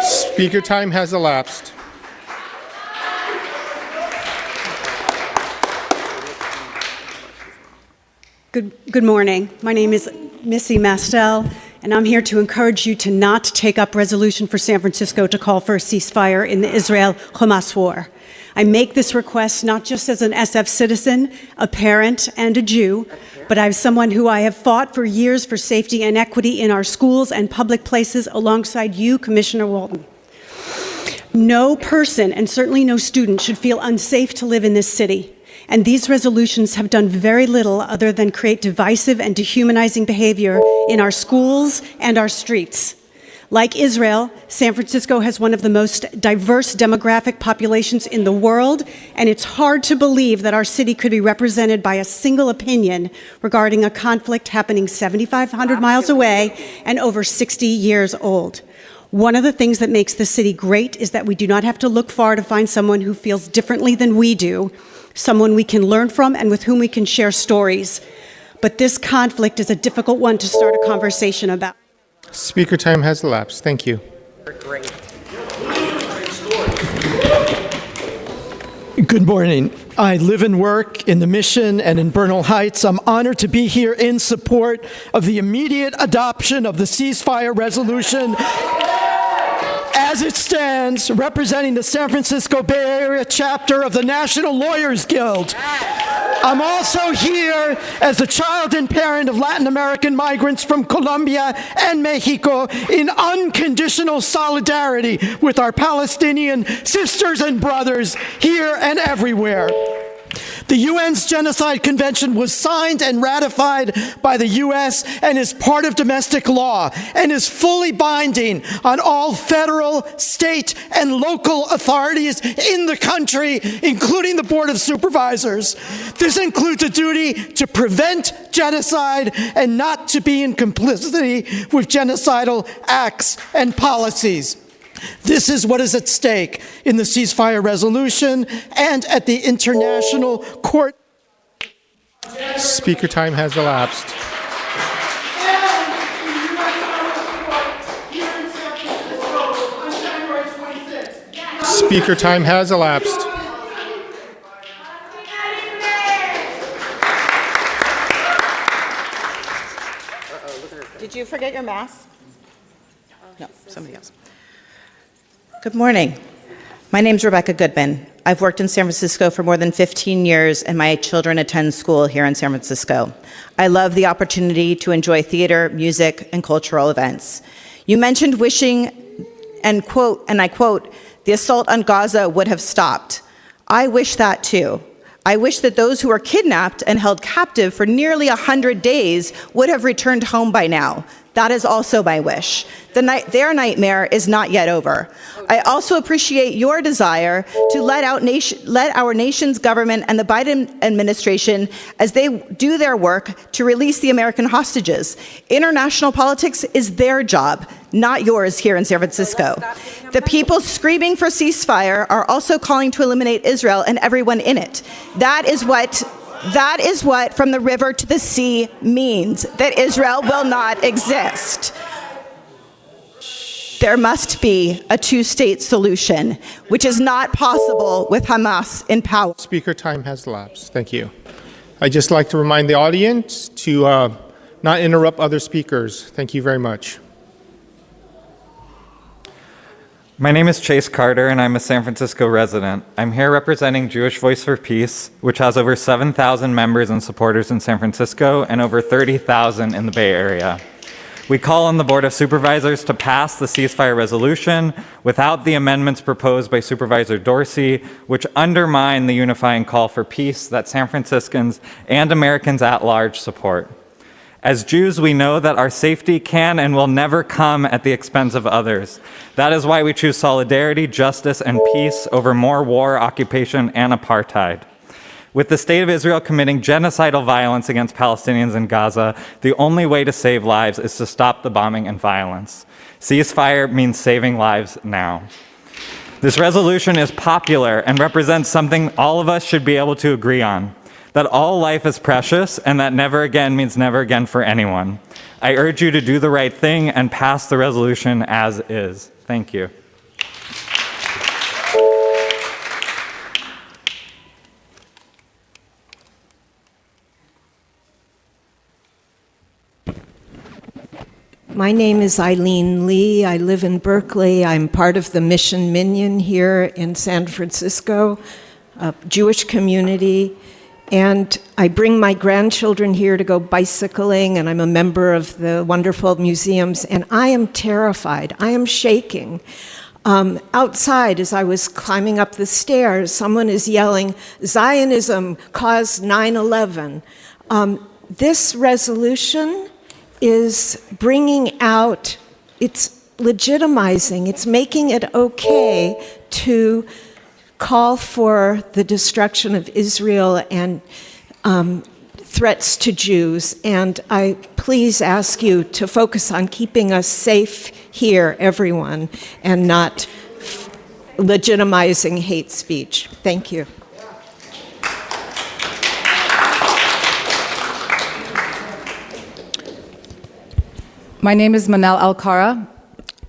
Speaker 2: Speaker time has elapsed.
Speaker 15: Good morning. My name is Missy Mastel, and I'm here to encourage you to not take up resolution for San Francisco to call for a ceasefire in the Israel-Hamas war. I make this request not just as an SF citizen, a parent, and a Jew, but as someone who I have fought for years for safety and equity in our schools and public places alongside you, Commissioner Walton. No person, and certainly no student, should feel unsafe to live in this city. And these resolutions have done very little other than create divisive and dehumanizing behavior in our schools and our streets. Like Israel, San Francisco has one of the most diverse demographic populations in the world, and it's hard to believe that our city could be represented by a single opinion regarding a conflict happening 7,500 miles away and over 60 years old. One of the things that makes the city great is that we do not have to look far to find someone who feels differently than we do, someone we can learn from and with whom we can share stories. But this conflict is a difficult one to start a conversation about.
Speaker 2: Speaker time has elapsed. Thank you.
Speaker 16: Good morning. I live and work in the Mission and in Bernal Heights. I'm honored to be here in support of the immediate adoption of the ceasefire resolution as it stands, representing the San Francisco Bay Area chapter of the National Lawyers Guild. I'm also here as the child and parent of Latin American migrants from Colombia and Mexico in unconditional solidarity with our Palestinian sisters and brothers here and everywhere. The UN's Genocide Convention was signed and ratified by the U.S. and is part of domestic law and is fully binding on all federal, state, and local authorities in the country, including the Board of Supervisors. This includes a duty to prevent genocide and not to be in complicity with genocidal acts and policies. This is what is at stake in the ceasefire resolution and at the International Court.
Speaker 2: Speaker time has elapsed. Speaker time has elapsed.
Speaker 17: Did you forget your mask? No, somebody else. Good morning. My name is Rebecca Goodman. I've worked in San Francisco for more than 15 years, and my children attend school here in San Francisco. I love the opportunity to enjoy theater, music, and cultural events. You mentioned wishing, and I quote, the assault on Gaza would have stopped. I wish that too. I wish that those who were kidnapped and held captive for nearly 100 days would have returned home by now. That is also my wish. Their nightmare is not yet over. I also appreciate your desire to let our nation's government and the Biden administration, as they do their work, to release the American hostages. International politics is their job, not yours here in San Francisco. The people screaming for ceasefire are also calling to eliminate Israel and everyone in it. That is what
Speaker 18: That is what from the river to the sea means, that Israel will not exist. There must be a two-state solution, which is not possible with Hamas in power.
Speaker 2: Speaker time has elapsed. Thank you. I'd just like to remind the audience to not interrupt other speakers. Thank you very much.
Speaker 19: My name is Chase Carter, and I'm a San Francisco resident. I'm here representing Jewish Voice for Peace, which has over 7,000 members and supporters in San Francisco and over 30,000 in the Bay Area. We call on the Board of Supervisors to pass the ceasefire resolution without the amendments proposed by Supervisor Dorsey, which undermine the unifying call for peace that San Franciscans and Americans at large support. As Jews, we know that our safety can and will never come at the expense of others. That is why we choose solidarity, justice, and peace over more war, occupation, and apartheid. With the state of Israel committing genocidal violence against Palestinians in Gaza, the only way to save lives is to stop the bombing and violence. Ceasefire means saving lives now. This resolution is popular and represents something all of us should be able to agree on, that all life is precious and that never again means never again for anyone. I urge you to do the right thing and pass the resolution as is. Thank you.
Speaker 20: My name is Eileen Lee. I live in Berkeley. I'm part of the Mission Minyan here in San Francisco, a Jewish community. And I bring my grandchildren here to go bicycling, and I'm a member of the wonderful museums, and I am terrified. I am shaking. Outside, as I was climbing up the stairs, someone is yelling, "Zionism caused 9/11." This resolution is bringing out, it's legitimizing, it's making it okay to call for the destruction of Israel and threats to Jews. And I please ask you to focus on keeping us safe here, everyone, and not legitimizing hate speech. Thank you.
Speaker 21: My name is Manal Alcara,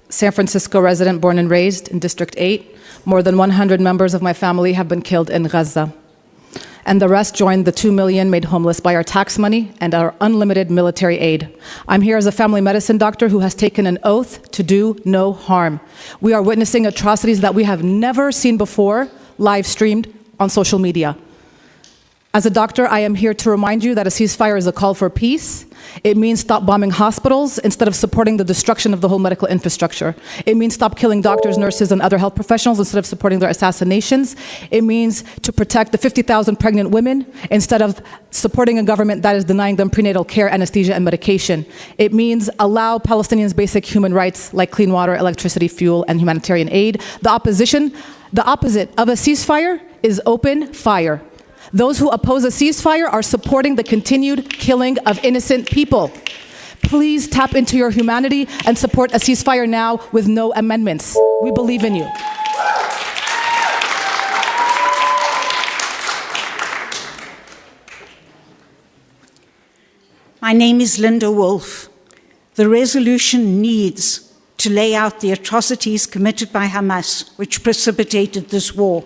Speaker 21: San Francisco resident born and raised in District 8. More than 100 members of my family have been killed in Gaza. And the rest joined the 2 million made homeless by our tax money and our unlimited military aid. I'm here as a family medicine doctor who has taken an oath to do no harm. We are witnessing atrocities that we have never seen before, live streamed on social media. As a doctor, I am here to remind you that a ceasefire is a call for peace. It means stop bombing hospitals instead of supporting the destruction of the whole medical infrastructure. It means stop killing doctors, nurses, and other health professionals instead of supporting their assassinations. It means to protect the 50,000 pregnant women instead of supporting a government that is denying them prenatal care, anesthesia, and medication. It means allow Palestinians basic human rights like clean water, electricity, fuel, and humanitarian aid. The opposite of a ceasefire is open fire. Those who oppose a ceasefire are supporting the continued killing of innocent people. Please tap into your humanity and support a ceasefire now with no amendments. We believe in you.
Speaker 22: My name is Linda Wolf. The resolution needs to lay out the atrocities committed by Hamas, which precipitated this war.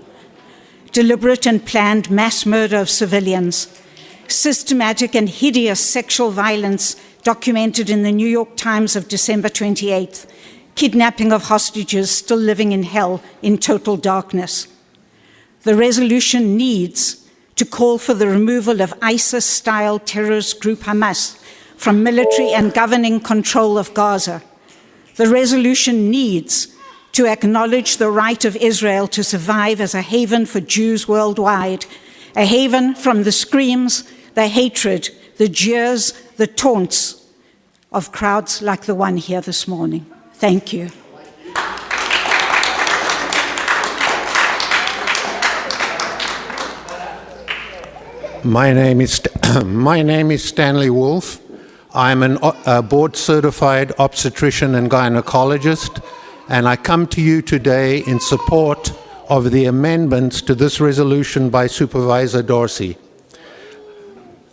Speaker 22: Deliberate and planned mass murder of civilians, systematic and hideous sexual violence documented in the New York Times of December 28th, kidnapping of hostages still living in hell in total darkness. The resolution needs to call for the removal of ISIS-style terrorist group Hamas from military and governing control of Gaza. The resolution needs to acknowledge the right of Israel to survive as a haven for Jews worldwide, a haven from the screams, the hatred, the jeers, the taunts of crowds like the one here this morning. Thank you.
Speaker 23: My name is Stanley Wolf. I'm a board-certified obstetrician and gynecologist, and I come to you today in support of the amendments to this resolution by Supervisor Dorsey.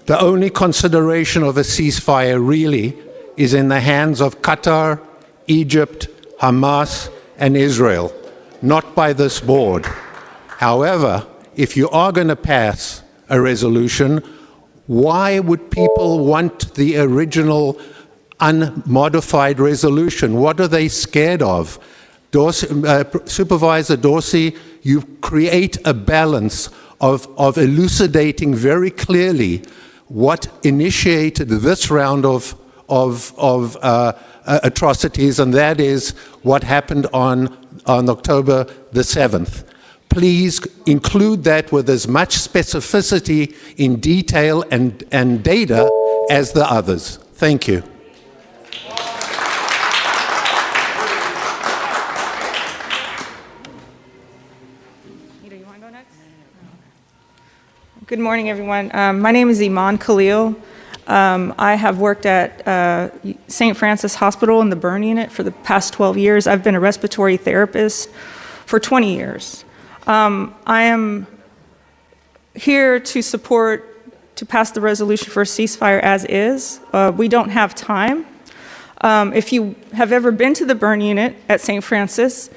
Speaker 23: the only consideration of a ceasefire really is in the hands of Qatar, Egypt, Hamas, and Israel, not by this board. However, if you are going to pass a resolution, why would people want the original unmodified resolution? What are they scared of? Supervisor Dorsey, you create a balance of elucidating very clearly what initiated this round of atrocities, and that is what happened on October the 7th. Please include that with as much specificity in detail and data as the others. Thank you.
Speaker 1: Good morning, everyone. My name is Iman Khalil. I have worked at St. Francis Hospital in the burn unit for the past 12 years. I've been a respiratory therapist for 20 years. I am here to pass the resolution for a ceasefire as is. We don't have time. If you have ever been to the burn unit at St. Francis,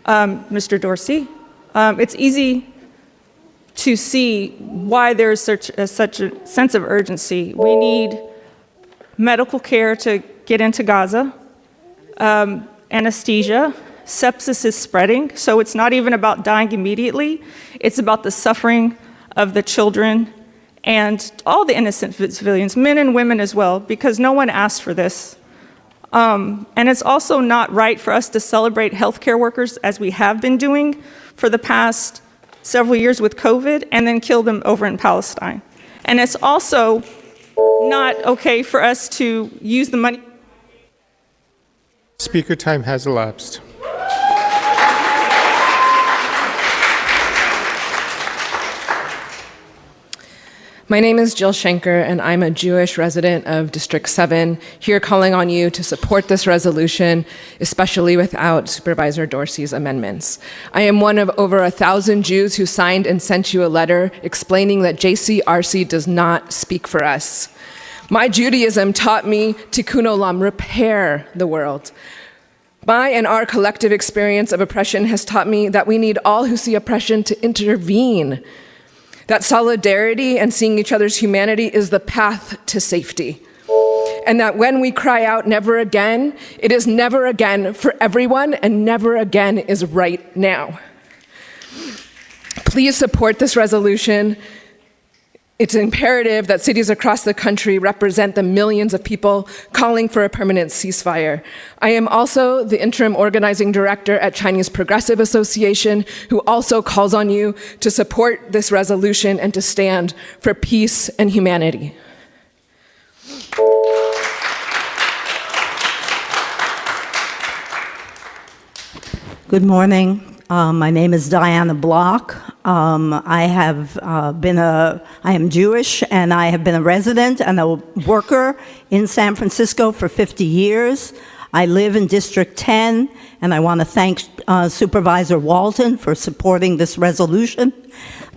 Speaker 1: Mr. Dorsey, it's easy to see why there is such a sense of urgency. We need medical care to get into Gaza, anesthesia. Sepsis is spreading, so it's not even about dying immediately. It's about the suffering of the children and all the innocent civilians, men and women as well, because no one asked for this. And it's also not right for us to celebrate healthcare workers as we have been doing for the past several years with COVID and then kill them over in Palestine. And it's also not okay for us to use the money.
Speaker 2: Speaker time has elapsed.
Speaker 4: My name is Jill Schenker, and I'm a Jewish resident of District 7, here calling on you to support this resolution, especially without Supervisor Dorsey's amendments. I am one of over 1,000 Jews who signed and sent you a letter explaining that JCRC does not speak for us. My Judaism taught me tikkun olam, repair the world. My and our collective experience of oppression has taught me that we need all who see oppression to intervene. That solidarity and seeing each other's humanity is the path to safety. And that when we cry out never again, it is never again for everyone, and never again is right now. Please support this resolution. It's imperative that cities across the country represent the millions of people calling for a permanent ceasefire. I am also the interim organizing director at Chinese Progressive Association, who also calls on you to support this resolution and to stand for peace and humanity.
Speaker 5: Good morning. My name is Diana Block. I am Jewish, and I have been a resident and a worker in San Francisco for 50 years. I live in District 10, and I want to thank Supervisor Walton for supporting this resolution.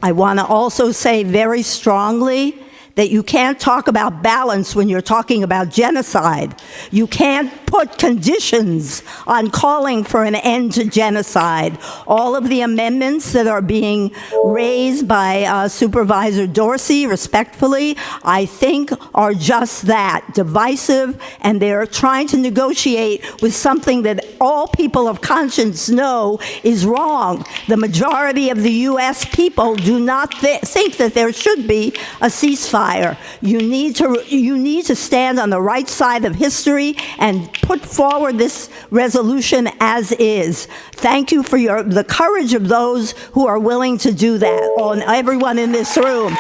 Speaker 5: I want to also say very strongly that you can't talk about balance when you're talking about genocide. You can't put conditions on calling for an end to genocide. All of the amendments that are being raised by Supervisor Dorsey, respectfully, I think are just that, divisive, and they're trying to negotiate with something that all people of conscience know is wrong. The majority of the U.S. people do not think that there should be a ceasefire. You need to stand on the right side of history and put forward this resolution as is. Thank you for the courage of those who are willing to do that, on everyone in this room.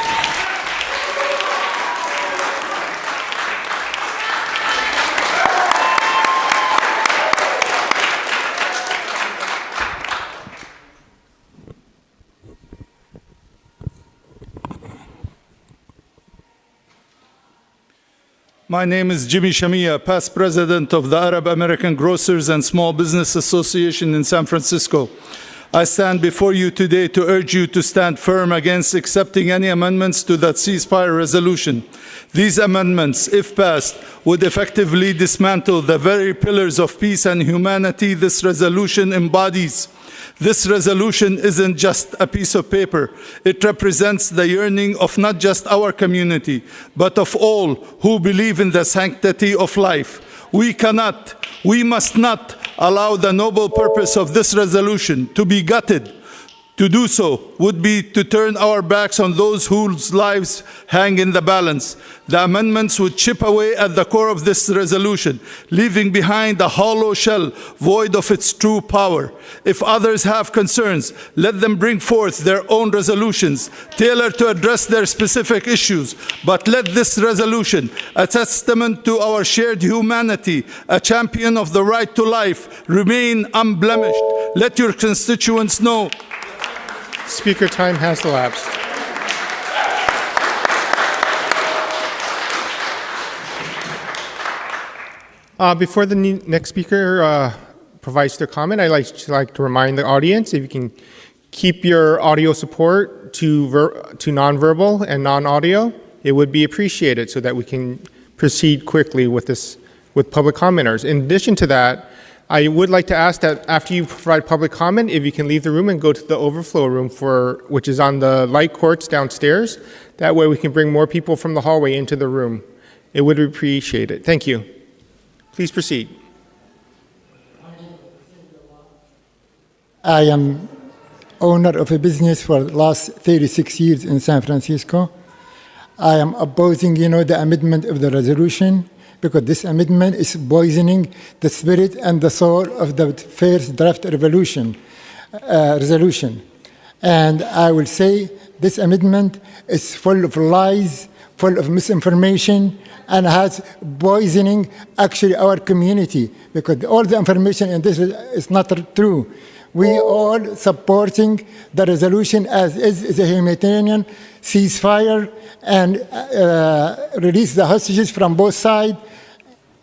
Speaker 24: My name is Jimmy Shamia, past president of the Arab American Grocers and Small Business Association in San Francisco. I stand before you today to urge you to stand firm against accepting any amendments to that ceasefire resolution. These amendments, if passed, would effectively dismantle the very pillars of peace and humanity this resolution embodies. This resolution isn't just a piece of paper. It represents the yearning of not just our community, but of all who believe in the sanctity of life. We must not allow the noble purpose of this resolution to be gutted. To do so would be to turn our backs on those whose lives hang in the balance. The amendments would chip away at the core of this resolution, leaving behind a hollow shell void of its true power. If others have concerns, let them bring forth their own resolutions, tailored to address their specific issues. But let this resolution, a testament to our shared humanity, a champion of the right to life, remain unblemished. Let your constituents know.
Speaker 2: Speaker, time has elapsed. Before the next speaker provides their comment, I'd like to remind the audience, if you can keep your audio support to nonverbal and non-audio, it would be appreciated so that we can proceed quickly with public commenters. In addition to that, I would like to ask that after you provide public comment, if you can leave the room and go to the overflow room, which is on the light courts downstairs. That way we can bring more people from the hallway into the room. It would be appreciated. Thank you. Please proceed.
Speaker 6: I am owner of a business for the last 36 years in San Francisco. I am opposing, the amendment of the resolution, because this amendment is poisoning the spirit and the soul of the first draft resolution. And I will say this amendment is full of lies, full of misinformation, and has poisoning actually our community, because all the information in this is not true. We all supporting the resolution as is a humanitarian ceasefire and release the hostages from both sides,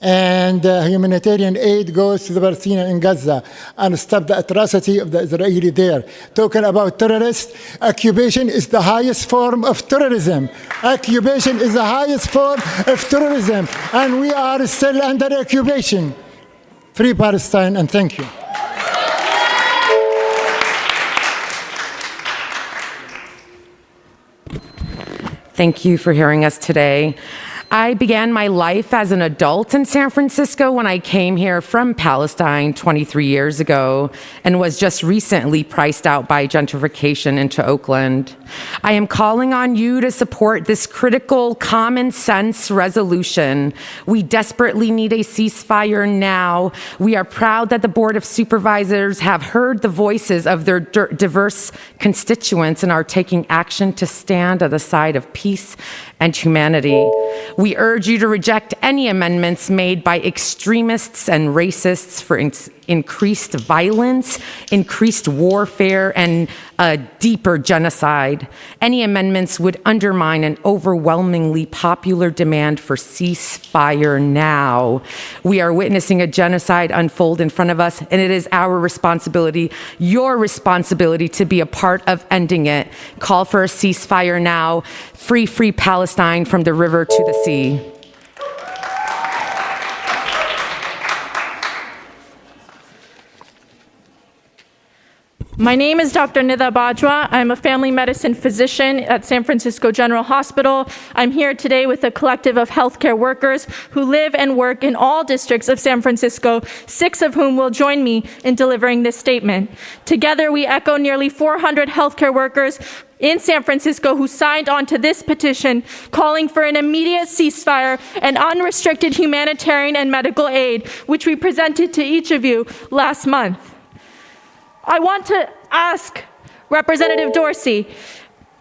Speaker 6: and humanitarian aid goes to the Palestinians in Gaza and stop the atrocity of the Israeli there. Talking about terrorists, occupation is the highest form of terrorism. Occupation is the highest form of terrorism, and we are still under occupation. Free Palestine, and thank you.
Speaker 7: Thank you for hearing us today. I began my life as an adult in San Francisco when I came here from Palestine 23 years ago and was just recently priced out by gentrification into Oakland. I am calling on you to support this critical common sense resolution. We desperately need a ceasefire now. We are proud that the Board of Supervisors have heard the voices of their diverse constituents and are taking action to stand at the side of peace and humanity. We urge you to reject any amendments made by extremists and racists for increased violence, increased warfare, and a deeper genocide. Any amendments would undermine an overwhelmingly popular demand for ceasefire now. We are witnessing a genocide unfold in front of us, and it is our responsibility, your responsibility, to be a part of ending it. Call for a ceasefire now. Free Palestine from the river to the sea.
Speaker 14: My name is Dr. Nidha Bajwa. I'm a family medicine physician at San Francisco General Hospital. I'm here today with a collective of healthcare workers who live and work in all districts of San Francisco, 6 of whom will join me in delivering this statement. Together, we echo nearly 400 healthcare workers in San Francisco who signed on to this petition calling for an immediate ceasefire and unrestricted humanitarian and medical aid, which we presented to each of you last month. I want to ask Representative Dorsey,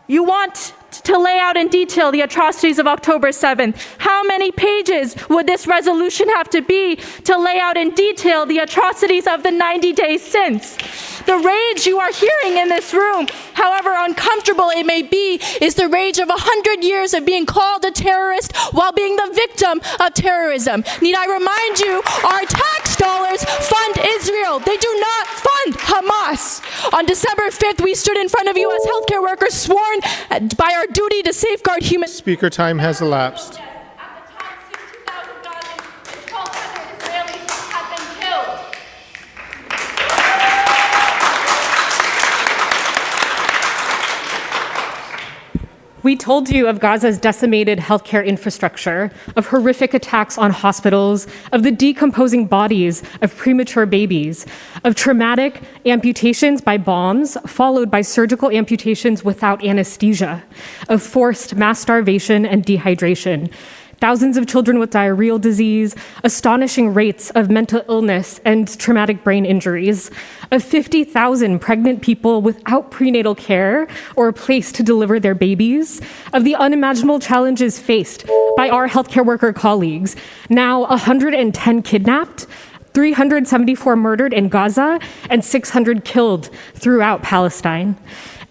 Speaker 14: you want to lay out in detail the atrocities of October 7th. How many pages would this resolution have to be to lay out in detail the atrocities of the 90 days since? The rage you are hearing in this room, however uncomfortable it may be, is the rage of 100 years of being called a terrorist while being the victim of terrorism. Need I remind you, our tax dollars fund Israel. They do not fund Hamas.
Speaker 8: On December 5th, we stood in front of you as healthcare workers sworn by our duty to safeguard human...
Speaker 2: Speaker, time has elapsed.
Speaker 9: We told you of Gaza's decimated healthcare infrastructure, of horrific attacks on hospitals, of the decomposing bodies of premature babies, of traumatic amputations by bombs, followed by surgical amputations without anesthesia, of forced mass starvation and dehydration. Thousands of children with diarrheal disease, astonishing rates of mental illness and traumatic brain injuries, of 50,000 pregnant people without prenatal care or a place to deliver their babies, of the unimaginable challenges faced by our healthcare worker colleagues, now 110 kidnapped, 374 murdered in Gaza, and 600 killed throughout Palestine.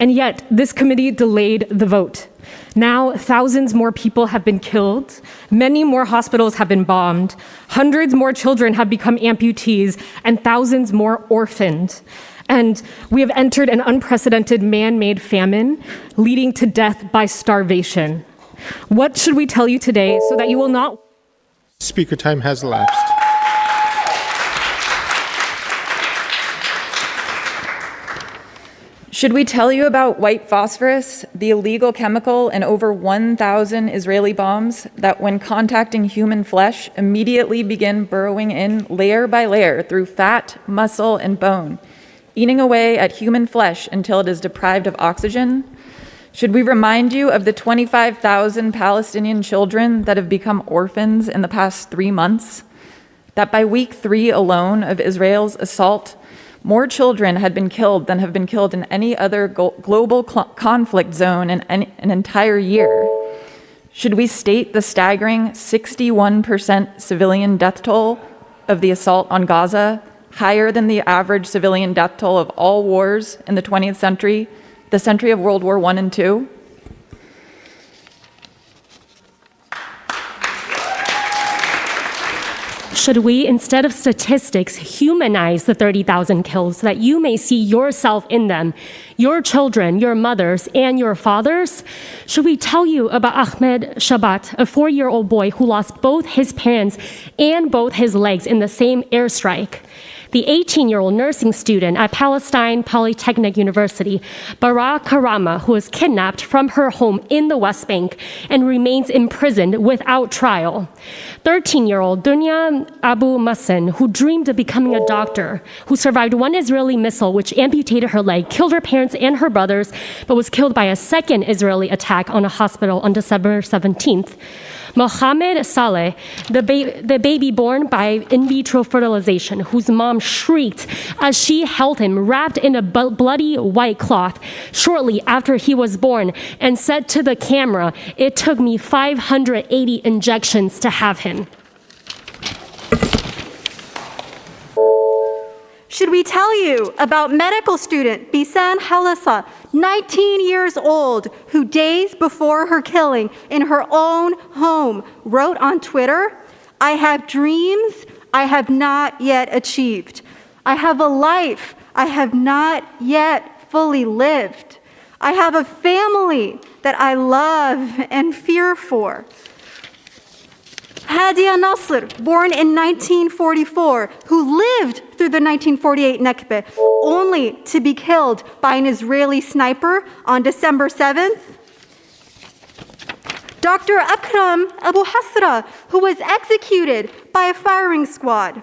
Speaker 9: And yet, this committee delayed the vote. Now, thousands more people have been killed, many more hospitals have been bombed, hundreds more children have become amputees, and thousands more orphaned. And we have entered an unprecedented man-made famine, leading to death by starvation. What should we tell you today so that you will not...
Speaker 2: Speaker, time has elapsed.
Speaker 10: Should we tell you about white phosphorus, the illegal chemical in over 1,000 Israeli bombs that, when contacting human flesh, immediately begin burrowing in layer by layer through fat, muscle, and bone, eating away at human flesh until it is deprived of oxygen? Should we remind you of the 25,000 Palestinian children that have become orphans in the past 3 months? That by week 3 alone of Israel's assault, more children had been killed than have been killed in any other global conflict zone in an entire year. Should we state the staggering 61% civilian death toll of the assault on Gaza, higher than the average civilian death toll of all wars in the 20th century, the century of World War I and II?
Speaker 9: Should we, instead of statistics, humanize the 30,000 kills so that you may see yourself in them, your children, your mothers, and your fathers? Should we tell you about Ahmed Shabat, a 4-year-old boy who lost both his parents and both his legs in the same airstrike? The 18-year-old nursing student at Palestine Polytechnic University, Bara Karama, who was kidnapped from her home in the West Bank and remains imprisoned without trial. 13-year-old Dunya Abu Masin, who dreamed of becoming a doctor, who survived one Israeli missile which amputated her leg, killed her parents and her brothers, but was killed by a second Israeli attack on a hospital on December 17th. Mohammed Saleh, the baby born by in vitro fertilization, whose mom shrieked as she held him wrapped in a bloody white cloth shortly after he was born, and said to the camera, "It took me 580 injections to have him."
Speaker 11: Should we tell you about medical student Bisan Halassa, 19 years old, who days before her killing in her own home wrote on Twitter, "I have dreams I have not yet achieved. I have a life I have not yet fully lived. I have a family that I love and fear for." Hadia Nasser, born in 1944, who lived through the 1948 Nakba, only to be killed by an Israeli sniper on December 7th. Dr. Akram Abu Hasra, who was executed by a firing squad,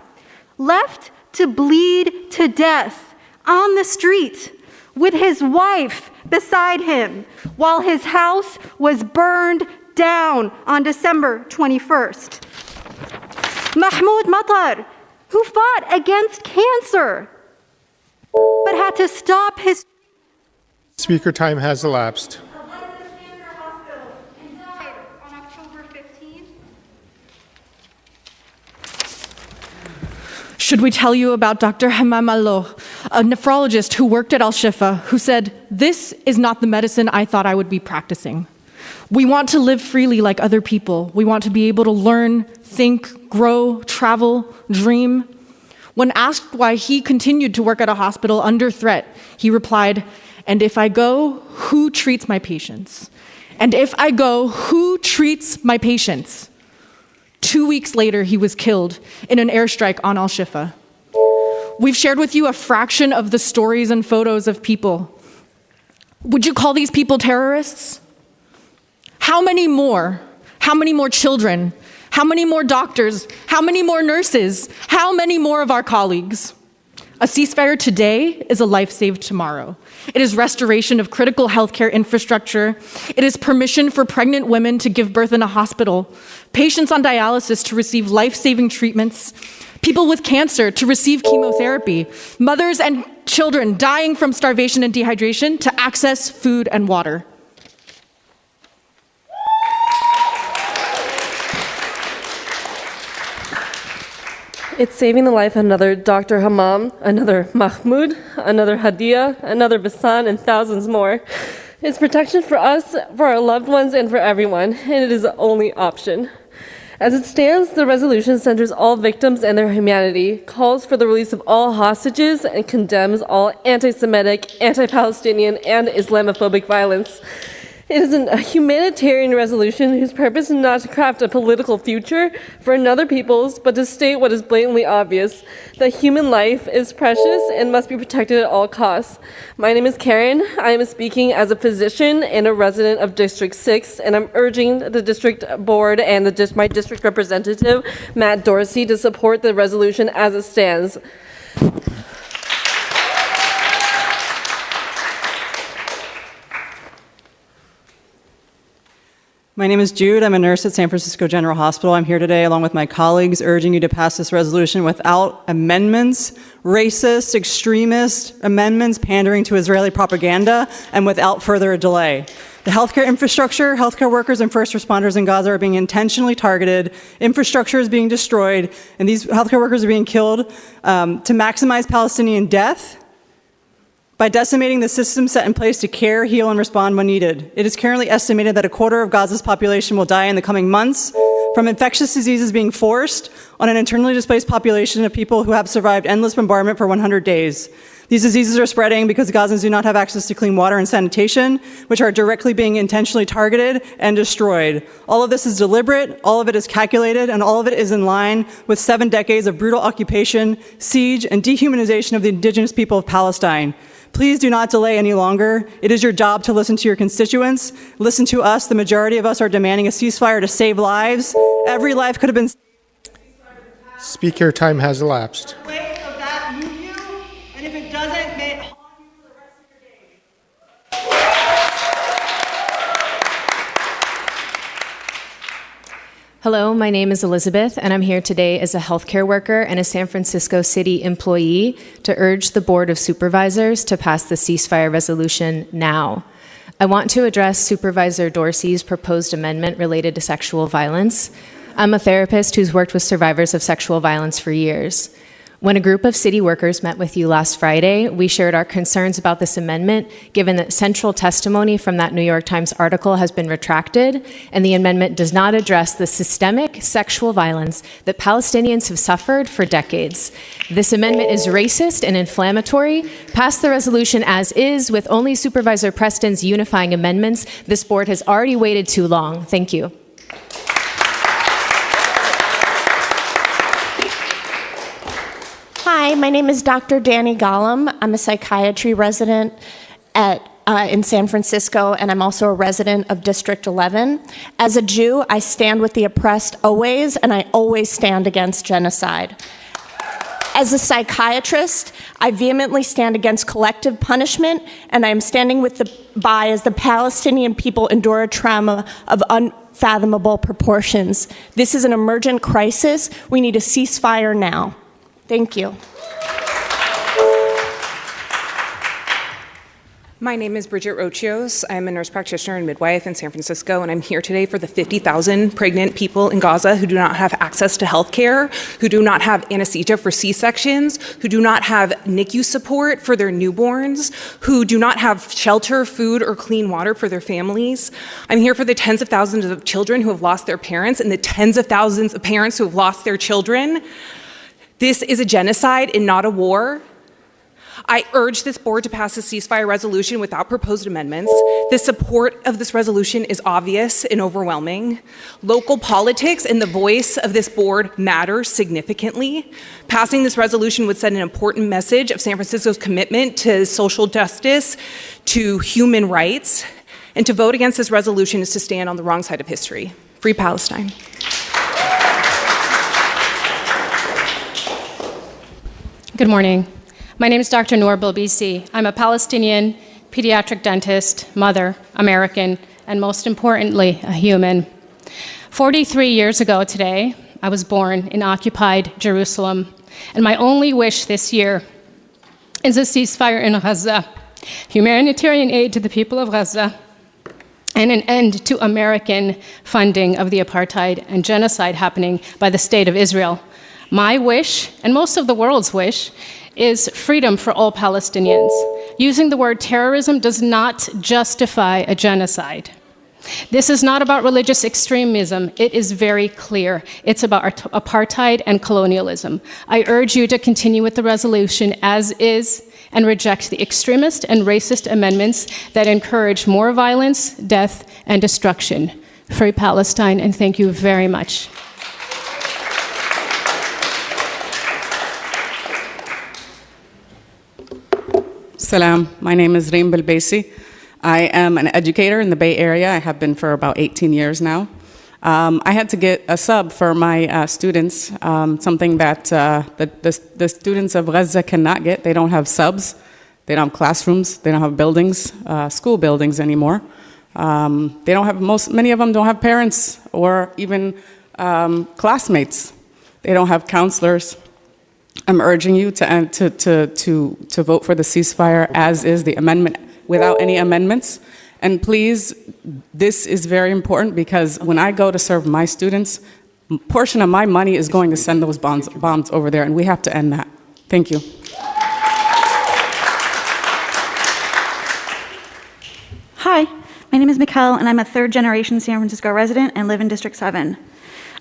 Speaker 11: left to bleed to death on the street with his wife beside him while his house was burned down on December 21st. Mahmoud Matar, who fought against cancer, but had to stop his...
Speaker 2: Speaker, time has elapsed.
Speaker 9: Should we tell you about Dr. Hammam Allo, a nephrologist who worked at Al-Shifa, who said, "This is not the medicine I thought I would be practicing. We want to live freely like other people. We want to be able to learn, think, grow, travel, dream.
Speaker 8: When asked why he continued to work at a hospital under threat, he replied, "And if I go, who treats my patients? And if I go, who treats my patients?" 2 weeks later, he was killed in an airstrike on Al-Shifa. We've shared with you a fraction of the stories and photos of people. Would you call these people terrorists? How many more? How many more children? How many more doctors? How many more nurses? How many more of our colleagues? A ceasefire today is a life saved tomorrow. It is restoration of critical healthcare infrastructure. It is permission for pregnant women to give birth in a hospital, patients on dialysis to receive life-saving treatments, people with cancer to receive chemotherapy, mothers and children dying from starvation and dehydration to access food and water.
Speaker 3: It's saving the life of another Dr. Hammam, another Mahmoud, another Hadia, another Basan, and thousands more. It's protection for us, for our loved ones, and for everyone, and it is the only option. As it stands, the resolution centers all victims and their humanity, calls for the release of all hostages, and condemns all anti-Semitic, anti-Palestinian, and Islamophobic violence. It is a humanitarian resolution whose purpose is not to craft a political future for another people's, but to state what is blatantly obvious, that human life is precious and must be protected at all costs. My name is Karen. I am speaking as a physician and a resident of District 6, and I'm urging the district board and my district representative, Matt Dorsey, to support the resolution as it stands.
Speaker 12: My name is Jude. I'm a nurse at San Francisco General Hospital. I'm here today along with my colleagues urging you to pass this resolution without amendments, racist, extremist amendments pandering to Israeli propaganda, and without further delay. The healthcare infrastructure, healthcare workers, and first responders in Gaza are being intentionally targeted. Infrastructure is being destroyed, and these healthcare workers are being killed to maximize Palestinian death by decimating the systems set in place to care, heal, and respond when needed. It is currently estimated that a quarter of Gaza's population will die in the coming months from infectious diseases being forced on an internally displaced population of people who have survived endless bombardment for 100 days. These diseases are spreading because Gazans do not have access to clean water and sanitation, which are directly being intentionally targeted and destroyed. All of this is deliberate, all of it is calculated, and all of it is in line with 7 decades of brutal occupation, siege, and dehumanization of the indigenous people of Palestine. Please do not delay any longer. It is your job to listen to your constituents. Listen to us. The majority of us are demanding a ceasefire to save lives. Every life could have been.
Speaker 2: Speaker, time has elapsed.
Speaker 12: And if it doesn't, may it haunt you for the rest of your days.
Speaker 13: Hello, my name is Elizabeth, and I'm here today as a healthcare worker and a San Francisco City employee to urge the Board of Supervisors to pass the ceasefire resolution now. I want to address Supervisor Dorsey's proposed amendment related to sexual violence. I'm a therapist who's worked with survivors of sexual violence for years. When a group of city workers met with you last Friday, we shared our concerns about this amendment, given that central testimony from that New York Times article has been retracted, and the amendment does not address the systemic sexual violence that Palestinians have suffered for decades. This amendment is racist and inflammatory. Pass the resolution as is, with only Supervisor Preston's unifying amendments. This board has already waited too long. Thank you.
Speaker 15: Hi, my name is Dr. Danny Gollum. I'm a psychiatry resident in San Francisco, and I'm also a resident of District 11. As a Jew, I stand with the oppressed always, and I always stand against genocide. As a psychiatrist, I vehemently stand against collective punishment, and I am standing by as the Palestinian people endure a trauma of unfathomable proportions. This is an emergent crisis. We need a ceasefire now. Thank you.
Speaker 25: My name is Bridget Rochios. I'm a nurse practitioner and midwife in San Francisco, and I'm here today for the 50,000 pregnant people in Gaza who do not have access to health care, who do not have anesthesia for C-sections, who do not have NICU support for their newborns, who do not have shelter, food, or clean water for their families. I'm here for the tens of thousands of children who have lost their parents and the tens of thousands of parents who have lost their children. This is a genocide and not a war. I urge this board to pass a ceasefire resolution without proposed amendments. The support of this resolution is obvious and overwhelming. Local politics and the voice of this board matter significantly. Passing this resolution would send an important message of San Francisco's commitment to social justice, to human rights, and to vote against this resolution is to stand on the wrong side of history. Free Palestine.
Speaker 9: Good morning. My name is Dr. Noor Bilbisi. I'm a Palestinian pediatric dentist, mother, American, and most importantly, a human. 43 years ago today, I was born in occupied Jerusalem, and my only wish this year is a ceasefire in Gaza, humanitarian aid to the people of Gaza, and an end to American funding of the apartheid and genocide happening by the State of Israel. My wish, and most of the world's wish, is freedom for all Palestinians. Using the word terrorism does not justify a genocide. This is not about religious extremism. It is very clear. It's about apartheid and colonialism. I urge you to continue with the resolution as is and reject the extremist and racist amendments that encourage more violence, death, and destruction. Free Palestine, and thank you very much.
Speaker 16: Salam, my name is Reem Bilbisi. I am an educator in the Bay Area. I have been for about 18 years now. I had to get a sub for my students, something that the students of Gaza cannot get. They don't have subs, they don't have classrooms, they don't have buildings, school buildings anymore. They don't have, many of them don't have parents or even classmates. They don't have counselors. I'm urging you to vote for the ceasefire as is, the amendment without any amendments. And please, this is very important because when I go to serve my students, a portion of my money is going to send those bombs over there, and we have to end that. Thank you.
Speaker 17: Hi, my name is Mikkel, and I'm a third-generation San Francisco resident and live in District 7.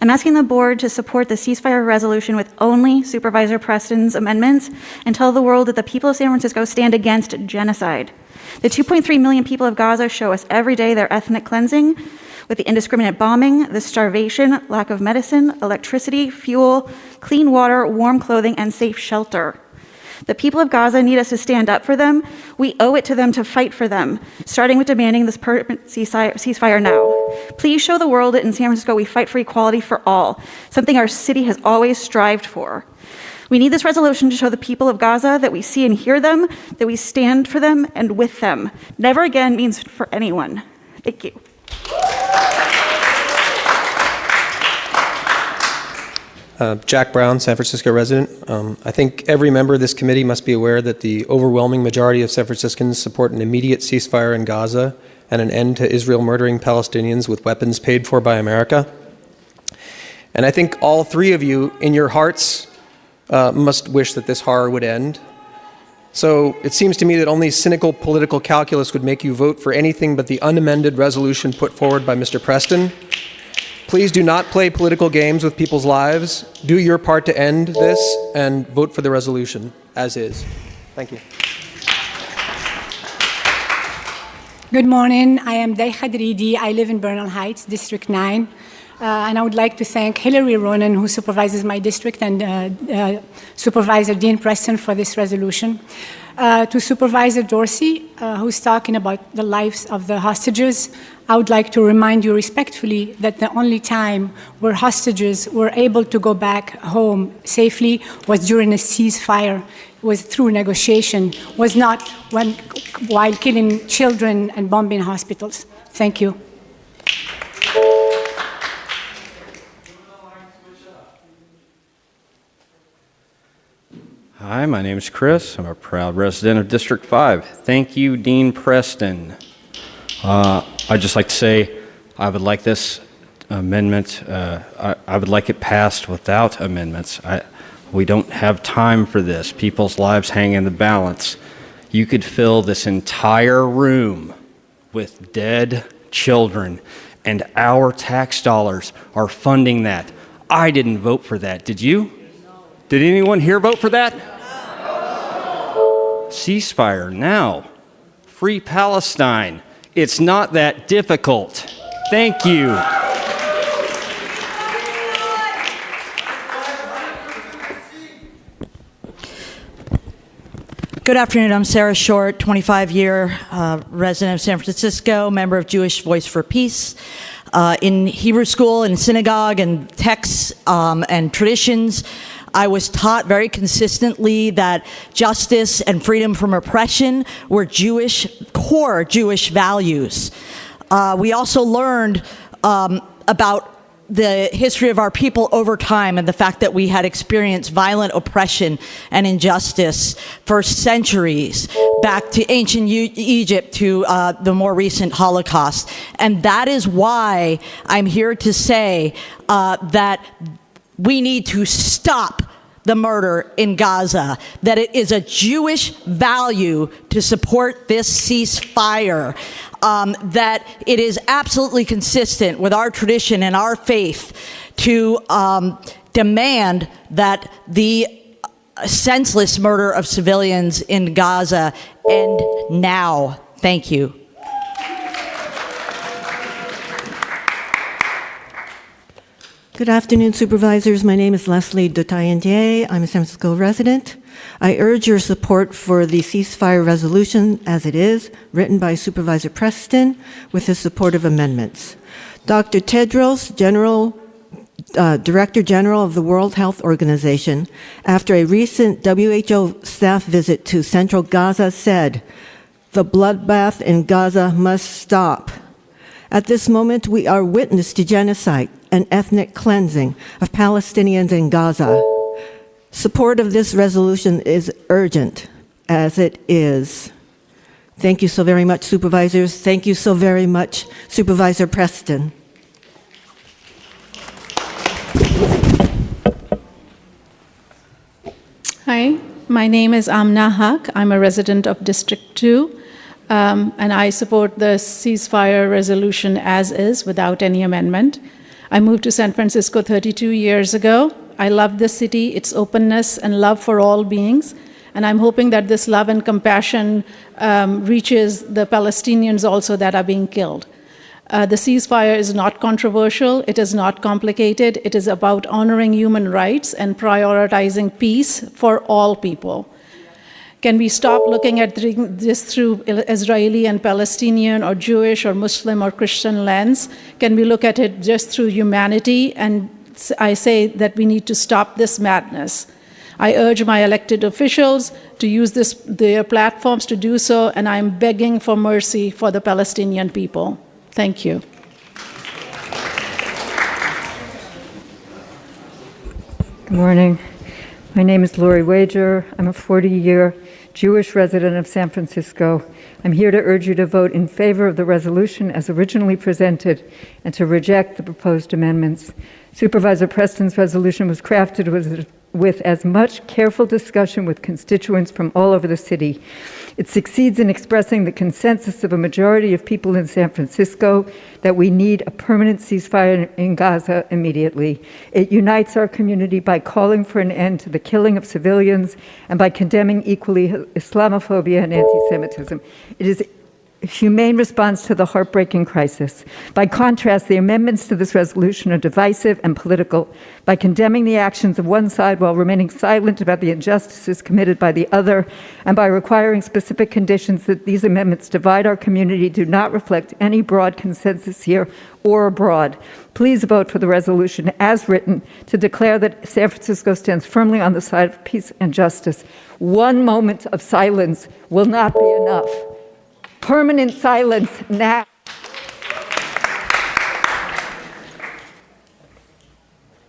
Speaker 17: I'm asking the board to support the ceasefire resolution with only Supervisor Preston's amendments and tell the world that the people of San Francisco stand against genocide. The 2.3 million people of Gaza show us every day their ethnic cleansing with the indiscriminate bombing, the starvation, lack of medicine, electricity, fuel, clean water, warm clothing, and safe shelter. The people of Gaza need us to stand up for them. We owe it to them to fight for them, starting with demanding this permanent ceasefire now. Please show the world that in San Francisco we fight for equality for all, something our city has always strived for. We need this resolution to show the people of Gaza that we see and hear them, that we stand for them and with them. Never again means for anyone. Thank you.
Speaker 18: Jack Brown, San Francisco resident. I think every member of this committee must be aware that the overwhelming majority of San Franciscans support an immediate ceasefire in Gaza and an end to Israel murdering Palestinians with weapons paid for by America. And I think all three of you, in your hearts, must wish that this horror would end. So it seems to me that only cynical political calculus would make you vote for anything but the unamended resolution put forward by Mr. Preston. Please do not play political games with people's lives. Do your part to end this and vote for the resolution as is. Thank you.
Speaker 19: Good morning. I am Dai Khadridi. I live in Bernal Heights, District 9. And I would like to thank Hillary Ronan, who supervises my district, and Supervisor Dean Preston for this resolution. To Supervisor Dorsey, who's talking about the lives of the hostages, I would like to remind you respectfully that the only time where hostages were able to go back home safely was during a ceasefire, was through negotiation, was not while killing children and bombing hospitals. Thank you.
Speaker 20: Hi, my name is Chris. I'm a proud resident of District 5. Thank you, Dean Preston. I'd just like to say I would like this amendment, I would like it passed without amendments. We don't have time for this. People's lives hang in the balance. You could fill this entire room with dead children, and our tax dollars are funding that. I didn't vote for that. Did you? Did anyone here vote for that? Ceasefire now. Free Palestine. It's not that difficult. Thank you.
Speaker 1: Good afternoon. I'm Sarah Short, 25-year resident of San Francisco, member of Jewish Voice for Peace. In Hebrew school and synagogue and texts and traditions, I was taught very consistently that justice and freedom from oppression were core Jewish values. We also learned about the history of our people over time and the fact that we had experienced violent oppression and injustice for centuries, back to ancient Egypt to the more recent Holocaust. And that is why I'm here to say that we need to stop the murder in Gaza, that it is a Jewish value to support this ceasefire, that it is absolutely consistent with our tradition and our faith to demand that the senseless murder of civilians in Gaza end now. Thank you.
Speaker 4: Good afternoon, Supervisors. My name is Leslie Dutayendier. I'm a San Francisco resident. I urge your support for the ceasefire resolution as it is, written by Supervisor Preston, with the supportive amendments. Dr. Tedros, Director General of the World Health Organization, after a recent WHO staff visit to central Gaza, said, "The bloodbath in Gaza must stop." At this moment, we are witness to genocide and ethnic cleansing of Palestinians in Gaza. Support of this resolution is urgent, as it is. Thank you so very much, Supervisors. Thank you so very much, Supervisor Preston.
Speaker 21: Hi, my name is Amna Haq. I'm a resident of District 2. And I support the ceasefire resolution as is, without any amendment. I moved to San Francisco 32 years ago. I love this city, its openness and love for all beings. And I'm hoping that this love and compassion reaches the Palestinians also that are being killed. The ceasefire is not controversial. It is not complicated. It is about honoring human rights and prioritizing peace for all people. Can we stop looking at this through Israeli and Palestinian or Jewish or Muslim or Christian lens? Can we look at it just through humanity? And I say that we need to stop this madness. I urge my elected officials to use their platforms to do so, and I'm begging for mercy for the Palestinian people. Thank you.
Speaker 22: Good morning. My name is Lori Wager. I'm a 40-year Jewish resident of San Francisco. I'm here to urge you to vote in favor of the resolution as originally presented and to reject the proposed amendments. Supervisor Preston's resolution was crafted with as much careful discussion with constituents from all over the city. It succeeds in expressing the consensus of a majority of people in San Francisco that we need a permanent ceasefire in Gaza immediately. It unites our community by calling for an end to the killing of civilians and by condemning equally Islamophobia and anti-Semitism. It is a humane response to the heartbreaking crisis. By contrast, the amendments to this resolution are divisive and political. By condemning the actions of one side while remaining silent about the injustices committed by the other, and by requiring specific conditions that these amendments divide our community, do not reflect any broad consensus here or abroad. Please vote for the resolution as written to declare that San Francisco stands firmly on the side of peace and justice. One moment of silence will not be enough. Permanent silence now.